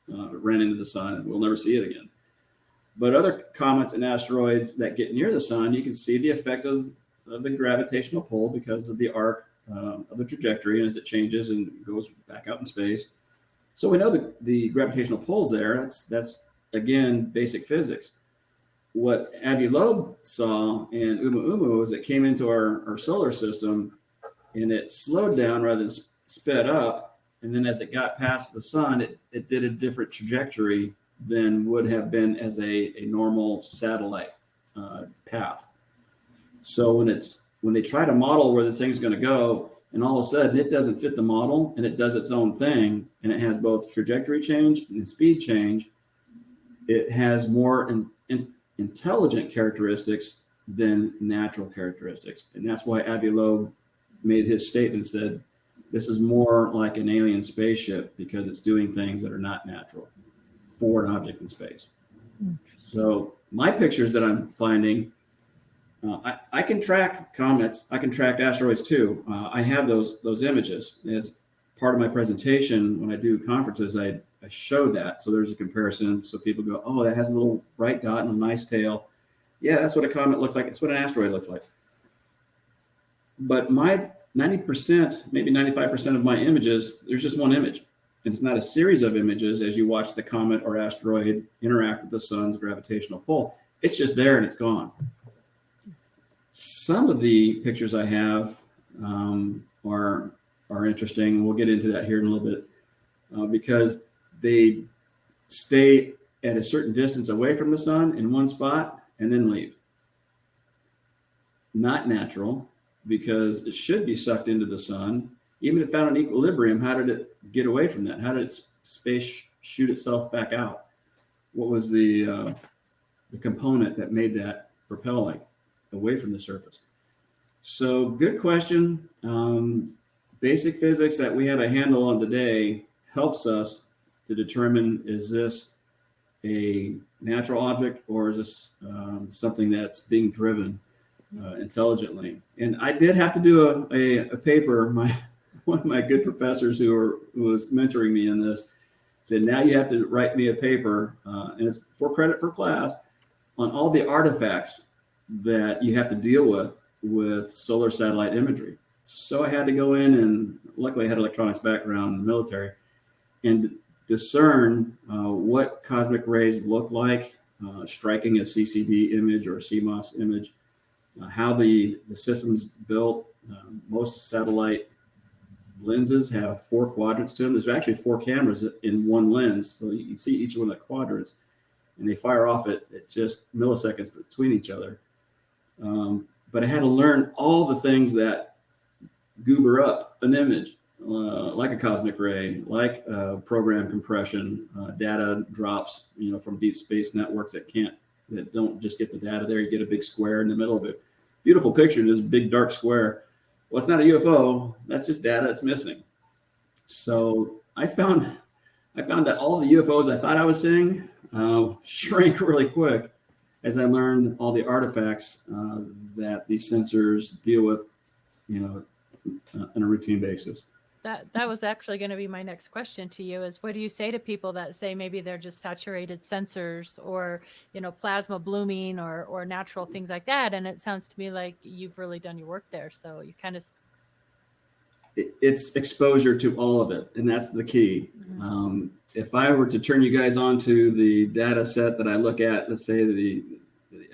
ran into the sun, and we'll never see it again. But other comets and asteroids that get near the sun, you can see the effect of the gravitational pull because of the arc of the trajectory, and as it changes and goes back out in space. So we know that the gravitational pull's there. That's again basic physics. What Avi Loeb saw in Umu is it came into our solar system and it slowed down rather than sped up. And then as it got past the sun, it did a different trajectory than would have been as a normal satellite path. So when they try to model where the thing's going to go, and all of a sudden it doesn't fit the model and it does its own thing, and it has both trajectory change and speed change, it has more intelligent characteristics than natural characteristics. And that's why Avi Loeb made his statement, said, this is more like an alien spaceship because it's doing things that are not natural for an object in space. So my pictures that I'm finding, I can track comets, I can track asteroids too. I have those images. As part of my presentation, when I do conferences, I show that. So there's a comparison. So people go, oh, that has a little bright dot and a nice tail. Yeah, that's what a comet looks like. It's what an asteroid looks like. But my 90%, maybe 95% of my images, there's just one image. And it's not a series of images as you watch the comet or asteroid interact with the sun's gravitational pull. It's just there and it's gone. Some of the pictures I have are interesting. We'll get into that here in a little bit because they stay at a certain distance away from the sun in one spot and then leave. Not natural, because it should be sucked into the sun. Even if it found an equilibrium, how did it get away from that? How did its space shoot itself back out? What was the component that made that propelling away from the surface? So good question. Basic physics that we have a handle on today helps us to determine, is this a natural object or is this something that's being driven intelligently? And I did have to do a paper. One of my good professors who was mentoring me in this said, now you have to write me a paper, and it's for credit for class, on all the artifacts that you have to deal with solar satellite imagery. So I had to go in, and luckily I had an electronics background in the military, and discern what cosmic rays look like, striking a CCD image or a CMOS image, how the system's built. Most satellite lenses have 4 quadrants to them. There's actually 4 cameras in one lens, so you can see each one of the quadrants, and they fire off at just milliseconds between each other. But I had to learn all the things that goober up an image, like a cosmic ray, like program compression, data drops, from deep space networks that don't just get the data there. You get a big square in the middle of it. Beautiful picture, this big dark square. Well, it's not a UFO. That's just data that's missing. So I found that all the UFOs I thought I was seeing shrank really quick as I learned all the artifacts that these sensors deal with, on a routine basis. That was actually going to be my next question to you, is what do you say to people that say maybe they're just saturated sensors or, plasma blooming or natural things like that? And it sounds to me like you've really done your work there. So you kind of... It's exposure to all of it. And that's the key. Mm-hmm. If I were to turn you guys on to the data set that I look at, let's say the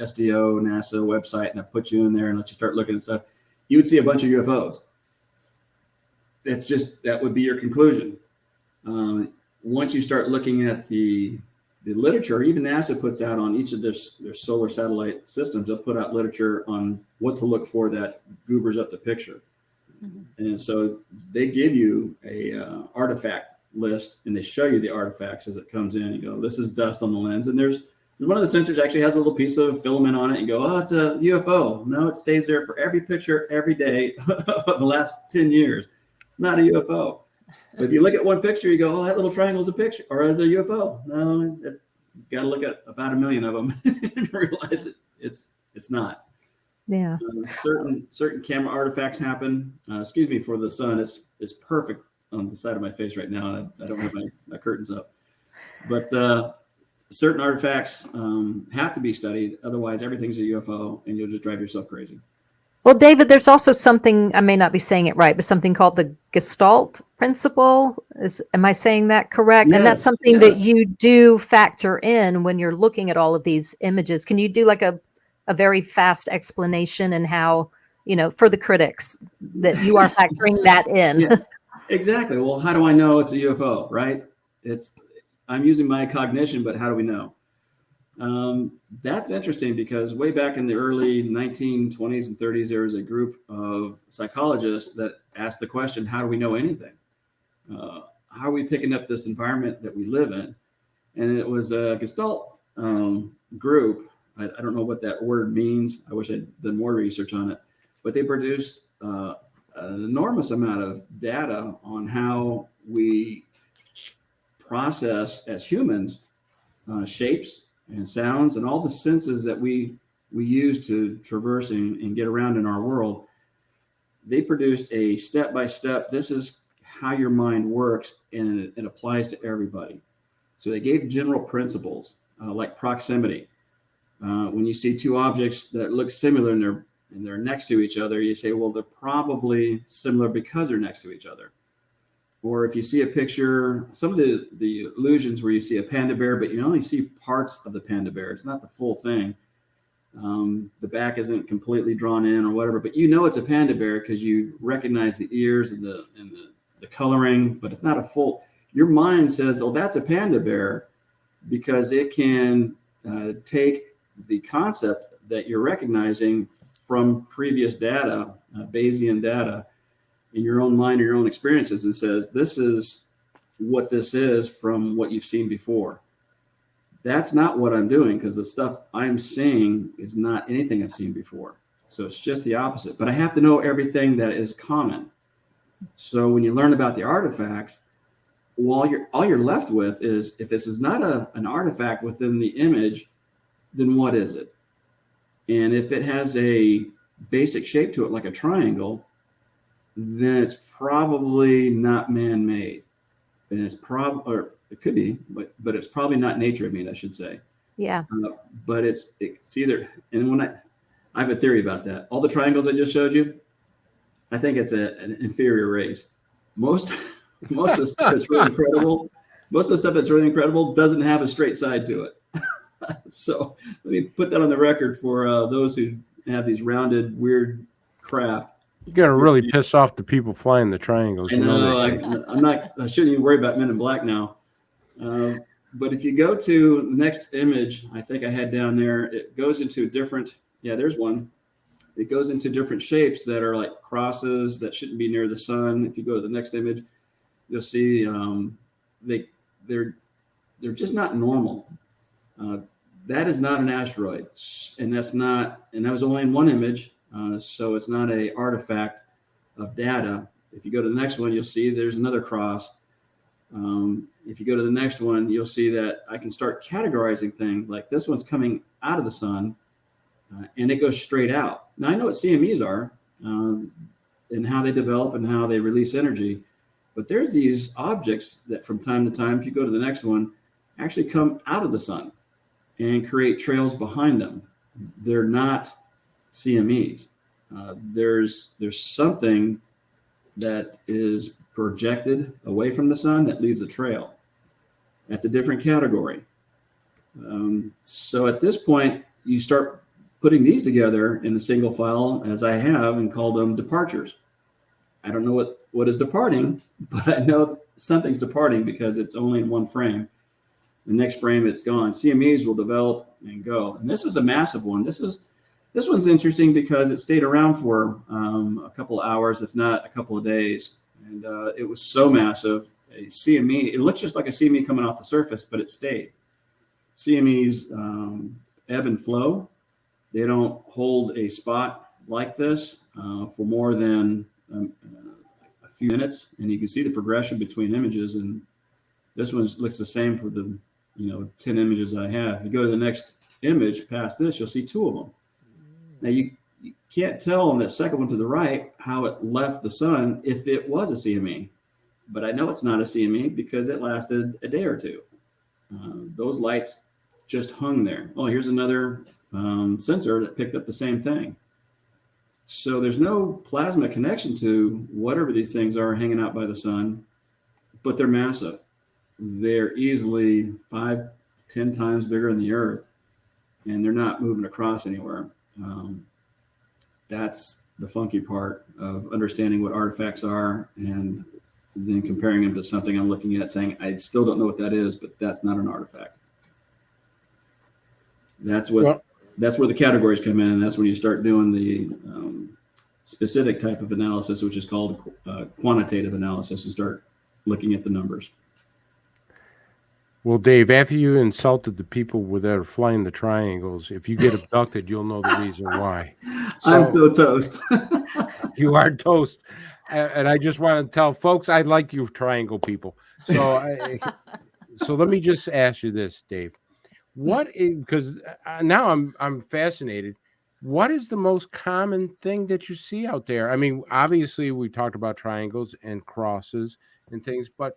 SDO NASA website, and I put you in there and let you start looking at stuff, you would see a bunch of UFOs. That would be your conclusion. Once you start looking at the literature, even NASA puts out on each of their solar satellite systems, they'll put out literature on what to look for that goobers up the picture. Mm-hmm. And so they give you a artifact list, and they show you the artifacts as it comes in. You go, this is dust on the lens, and there's one of the sensors actually has a little piece of filament on it. You go, oh, it's a UFO. No, it stays there for every picture every day of the last 10 years. Not a UFO. But if you look at one picture, you go, oh, that little triangle is a picture, or is it a UFO? No, you've got to look at about 1 million of them and realize it's not. Yeah. Certain camera artifacts happen. For the sun, it's perfect on the side of my face right now. I don't have my curtains up, but certain artifacts have to be studied. Otherwise, everything's a UFO, and you'll just drive yourself crazy. Well, David, there's also something, I may not be saying it right, but something called the Gestalt principle. Am I saying that correct? Yes, and that's something that you do factor in when you're looking at all of these images. Can you do like a very fast explanation and how, for the critics, that you are factoring that in? Yeah, exactly. Well, how do I know it's a UFO, right? I'm using my cognition, but how do we know? That's interesting because way back in the early 1920s and 30s, there was a group of psychologists that asked the question, how do we know anything? How are we picking up this environment that we live in? And it was a Gestalt group. I don't know what that word means. I wish I'd done more research on it, but they produced an enormous amount of data on how we process as humans shapes and sounds and all the senses that we use to traverse and get around in our world. They produced a step-by-step, this is how your mind works, and it applies to everybody. So they gave general principles like proximity. When you see two objects that look similar and they're next to each other, you say, well, they're probably similar because they're next to each other. Or if you see a picture, some of the illusions where you see a panda bear, but you only see parts of the panda bear. It's not the full thing. The back isn't completely drawn in or whatever, but it's a panda bear because you recognize the ears and the coloring, but it's not a full. Your mind says, oh, that's a panda bear because it can take the concept that you're recognizing from previous data, Bayesian data, in your own mind or your own experiences, and says, this is what this is from what you've seen before. That's not what I'm doing because the stuff I'm seeing is not anything I've seen before. So it's just the opposite. But I have to know everything that is common. So when you learn about the artifacts, all you're left with is, if this is not an artifact within the image, then what is it? And if it has a basic shape to it, like a triangle, then it's probably not man-made, and or it could be, but it's probably not nature-made, I should say. Yeah. But it's either, and when I have a theory about that. All the triangles I just showed you, I think it's an inferior race. Most of the stuff that's really incredible, doesn't have a straight side to it. So let me put that on the record for those who have these rounded, weird craft. You're gonna really piss off the people flying the triangles. I know. I shouldn't even worry about Men in Black now. But if you go to the next image, I think I had down there, it goes into different. Yeah, there's one. It goes into different shapes that are like crosses that shouldn't be near the sun. If you go to the next image, you'll see they're just not normal. That is not an asteroid, and that was only in one image. So it's not an artifact of data. If you go to the next one, you'll see there's another cross. If you go to the next one, you'll see that I can start categorizing things like this one's coming out of the sun and it goes straight out. Now I know what CMEs are and how they develop and how they release energy, but there's these objects that from time to time, if you go to the next one, actually come out of the sun and create trails behind them. They're not CMEs. There's something that is projected away from the sun that leaves a trail. That's a different category. So at this point, you start putting these together in a single file, as I have, and call them departures. I don't know what is departing, but I know something's departing because it's only in one frame. The next frame, it's gone. CMEs will develop and go. And this is a massive one. This one's interesting because it stayed around for a couple of hours, if not a couple of days. And it was so massive. A CME, it looks just like a CME coming off the surface, but it stayed. CMEs ebb and flow. They don't hold a spot like this for more than a few minutes. And you can see the progression between images. And this one looks the same for the 10 images I have. If you go to the next image past this, you'll see two of them. Now you can't tell on that second one to the right how it left the sun if it was a CME. but I know it's not a CME because it lasted a day or two. Those lights just hung there. Oh, here's another sensor that picked up the same thing. So there's no plasma connection to whatever these things are hanging out by the sun, but they're massive. They're easily 5-10 times bigger than the Earth, and they're not moving across anywhere. That's the funky part of understanding what artifacts are and then comparing them to something I'm looking at saying, I still don't know what that is, but that's not an artifact. That's where the categories come in. And that's when you start doing the specific type of analysis, which is called quantitative analysis, and start looking at the numbers. Well, Dave, after you insulted the people that are flying the triangles, if you get abducted, you'll know the reason why. I'm so toast. You are toast. And I just want to tell folks, I like you triangle people. So, so let me just ask you this, Dave. Because now I'm fascinated. What is the most common thing that you see out there? I mean, obviously, we talked about triangles and crosses and things, but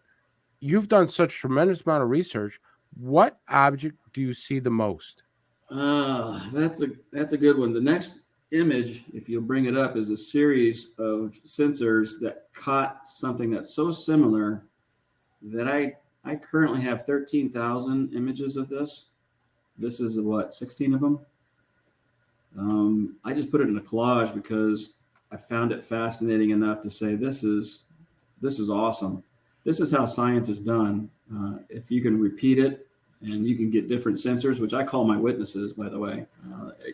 you've done such tremendous amount of research. What object do you see the most? That's a good one. The next image, if you'll bring it up, is a series of sensors that caught something that's so similar that I currently have 13,000 images of this. This is 16 of them. I just put it in a collage because I found it fascinating enough to say, this is awesome. This is how science is done. If you can repeat it and you can get different sensors, which I call my witnesses, by the way.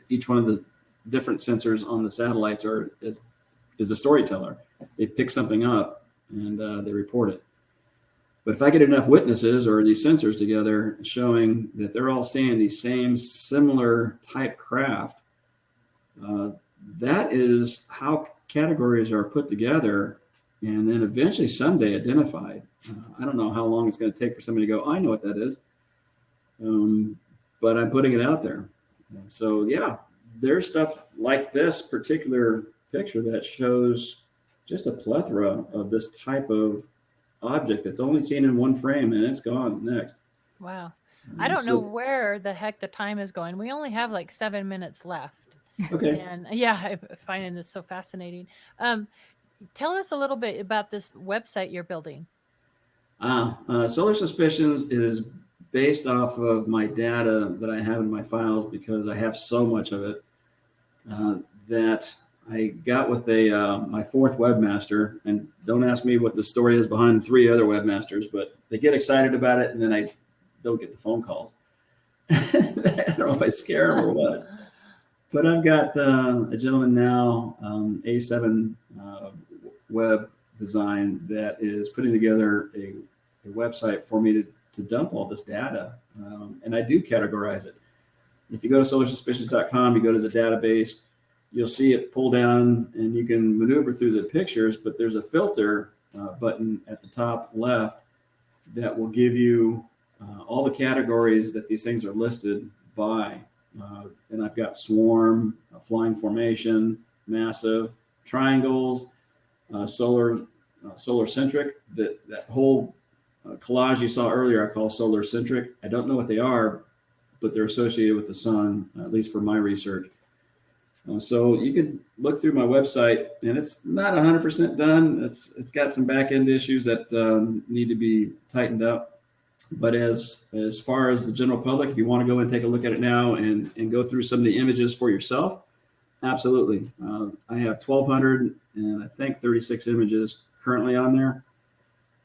Each one of the different sensors on the satellites is a storyteller. They pick something up and they report it. But if I get enough witnesses or these sensors together showing that they're all seeing these same similar type craft, that is how categories are put together and then eventually someday identified. I don't know how long it's going to take for somebody to go, I know what that is. But I'm putting it out there. And so, yeah, there's stuff like this particular picture that shows just a plethora of this type of object that's only seen in one frame and it's gone next. Wow. I don't know where the heck the time is going. We only have like 7 minutes left. Okay. And yeah, I'm finding this so fascinating. Tell us a little bit about this website you're building. Solar Suspicions is based off of my data that I have in my files because I have so much of it that I got with my fourth webmaster. And don't ask me what the story is behind 3 other webmasters, but they get excited about it and then I don't get the phone calls. I don't know if I scare them or what. But I've got a gentleman now, A7 Web Design, that is putting together a website for me to dump all this data. And I do categorize it. If you go to solarsuspicions.com, you go to the database, you'll see it pull down and you can maneuver through the pictures, but there's a filter button at the top left that will give you all the categories that these things are listed by. And I've got swarm, flying formation, massive, triangles, solar centric. That whole collage you saw earlier, I call solar centric. I don't know what they are, but they're associated with the sun, at least for my research. So you can look through my website, and it's not 100% done. It's got some back end issues that need to be tightened up. But as far as the general public, if you want to go and take a look at it now and go through some of the images for yourself, absolutely. I have 1,200 and I think 36 images currently on there.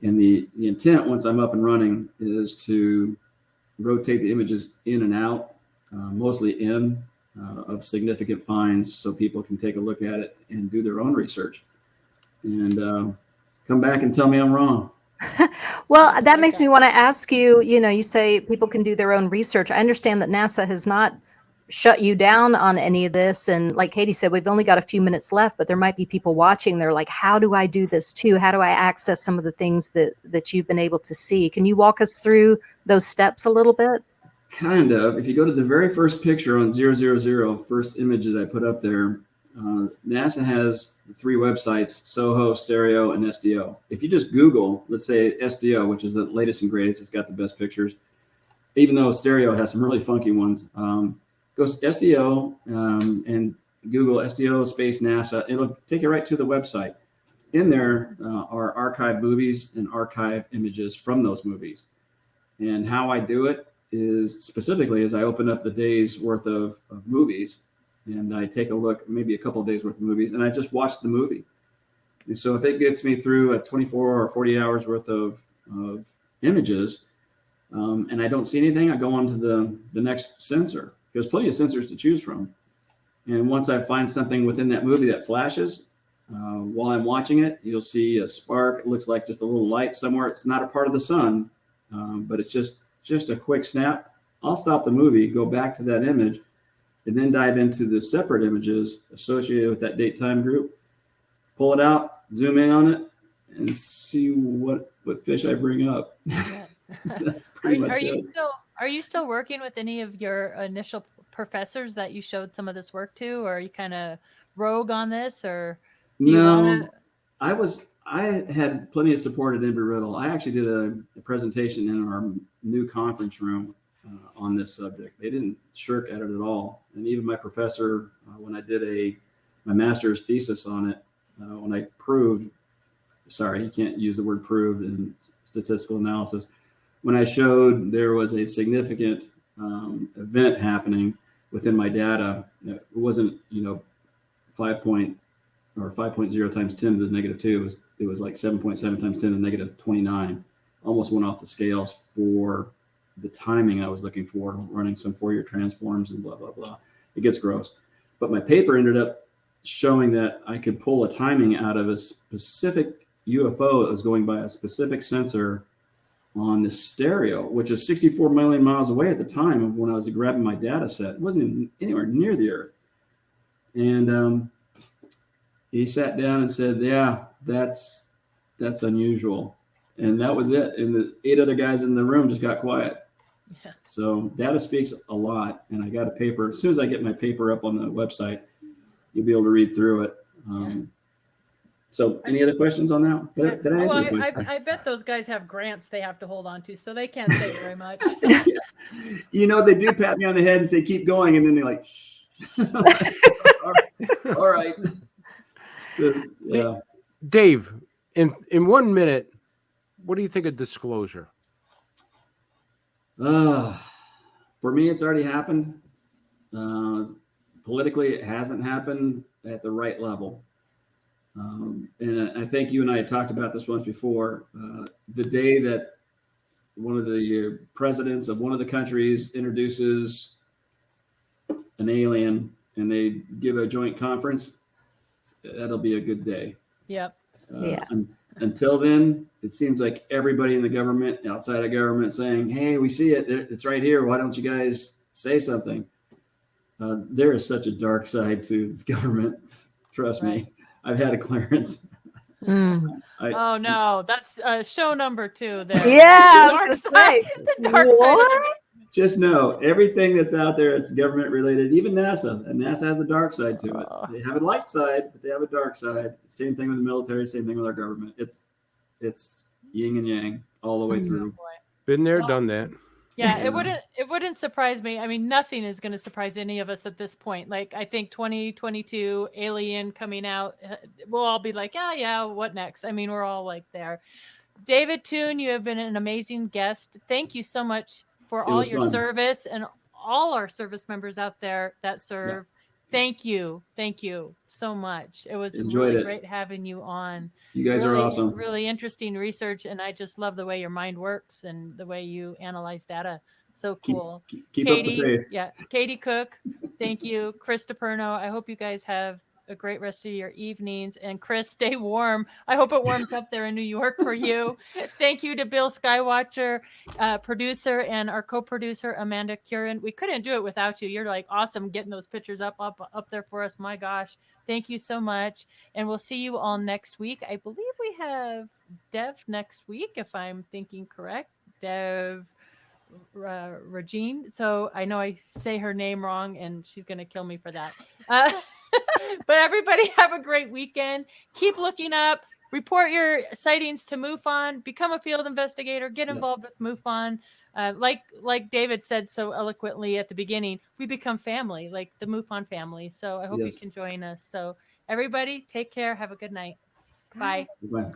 And the intent, once I'm up and running, is to rotate the images in and out, mostly in, of significant finds so people can take a look at it and do their own research. And come back and tell me I'm wrong. Well, that makes me want to ask you, you say people can do their own research. I understand that NASA has not shut you down on any of this. And like Katie said, we've only got a few minutes left, but there might be people watching. They're like, how do I do this too? How do I access some of the things that you've been able to see? Can you walk us through those steps a little bit? Kind of. If you go to the very first picture on 000, first image that I put up there, NASA has 3 websites: SOHO, Stereo, and SDO. If you just Google, let's say SDO, which is the latest and greatest, it's got the best pictures, even though Stereo has some really funky ones. Go SDO and Google SDO space NASA. It'll take you right to the website. In there are archived movies and archive images from those movies. And how I do it is specifically as I open up the day's worth of movies, and I take a look, maybe a couple of days worth of movies, and I just watch the movie. And so if it gets me through a 24 or 40 hours worth of images, and I don't see anything, I go on to the next sensor. There's plenty of sensors to choose from. And once I find something within that movie that flashes, while I'm watching it, you'll see a spark. It looks like just a little light somewhere. It's not a part of the sun, but it's just a quick snap. I'll stop the movie, go back to that image, and then dive into the separate images associated with that date time group, pull it out, zoom in on it, and see what fish I bring up. Yeah. That's pretty much it. Are you still working with any of your initial professors that you showed some of this work to, or are you kind of rogue on this, or No, I had plenty of support at Embry-Riddle. I actually did a presentation in our new conference room on this subject. They didn't shirk at it at all. And even my professor, when I did my master's thesis on it, when I proved, sorry, you can't use the word proved in statistical analysis. When I showed there was a significant event happening within my data, it wasn't, 5.0 times 10 to the negative 2. It was like 7.7 times 10 to the negative 29. Almost went off the scales for the timing I was looking for, running some Fourier transforms and blah, blah, blah. It gets gross. But my paper ended up showing that I could pull a timing out of a specific UFO that was going by a specific sensor on the stereo, which is 64 million miles away at the time of when I was grabbing my data set. It wasn't anywhere near the Earth. And he sat down and said, yeah, that's unusual. And that was it. And the 8 other guys in the room just got quiet. Yeah. So data speaks a lot. And I got a paper. As soon as I get my paper up on the website, you'll be able to read through it. So any other questions on that? Did I answer the question? I bet those guys have grants they have to hold on to, so they can't say very much. Yeah. They do pat me on the head and say, keep going. And then they're like, shh. All right. So, yeah. Dave, in 1 minute, what do you think of disclosure? For me, it's already happened. Politically, it hasn't happened at the right level. And I think you and I had talked about this once before. The day that one of the presidents of one of the countries introduces an alien and they give a joint conference, that'll be a good day. Yep. Until then, it seems like everybody in the government, outside of government, saying, hey, we see it. It's right here. Why don't you guys say something? There is such a dark side to this government. Trust me. I've had a clearance. Oh no, that's show number 2 there. Yeah, the dark side. The dark side. Just know everything that's out there, it's government related, even NASA. And NASA has a dark side to it. They have a light side, but they have a dark side. Same thing with the military, same thing with our government. It's yin and yang all the way through. Been there, done that. Yeah, it wouldn't surprise me. I mean, nothing is going to surprise any of us at this point. Like, I think 2022 Alien coming out, we'll all be like, yeah, what next? I mean, we're all like there. David Toon, you have been an amazing guest. Thank you so much for all your service and all our service members out there that serve. Yeah. Thank you so much. It was really great having you on. You guys are awesome. Really interesting research, and I just love the way your mind works and the way you analyze data. So cool. Keep Katie, up the faith. Yeah, Katie Cook, thank you. Chris DePerno, I hope you guys have a great rest of your evenings. And Chris, stay warm. I hope it warms up there in New York for you. Thank you to Bill Skywatcher, producer, and our co-producer, Amanda Curran. We couldn't do it without you. You're like awesome getting those pictures up there for us. My gosh. Thank you so much. And we'll see you all next week. I believe we have Dev next week, if I'm thinking correct. Dev Regine. So I know I say her name wrong and she's going to kill me for that. But everybody have a great weekend. Keep looking up. Report your sightings to MUFON. Become a field investigator. Get involved with MUFON. Like David said so eloquently at the beginning, we become family, like the MUFON family. So I hope you can join us. So everybody, take care. Have a good night. Bye. Bye.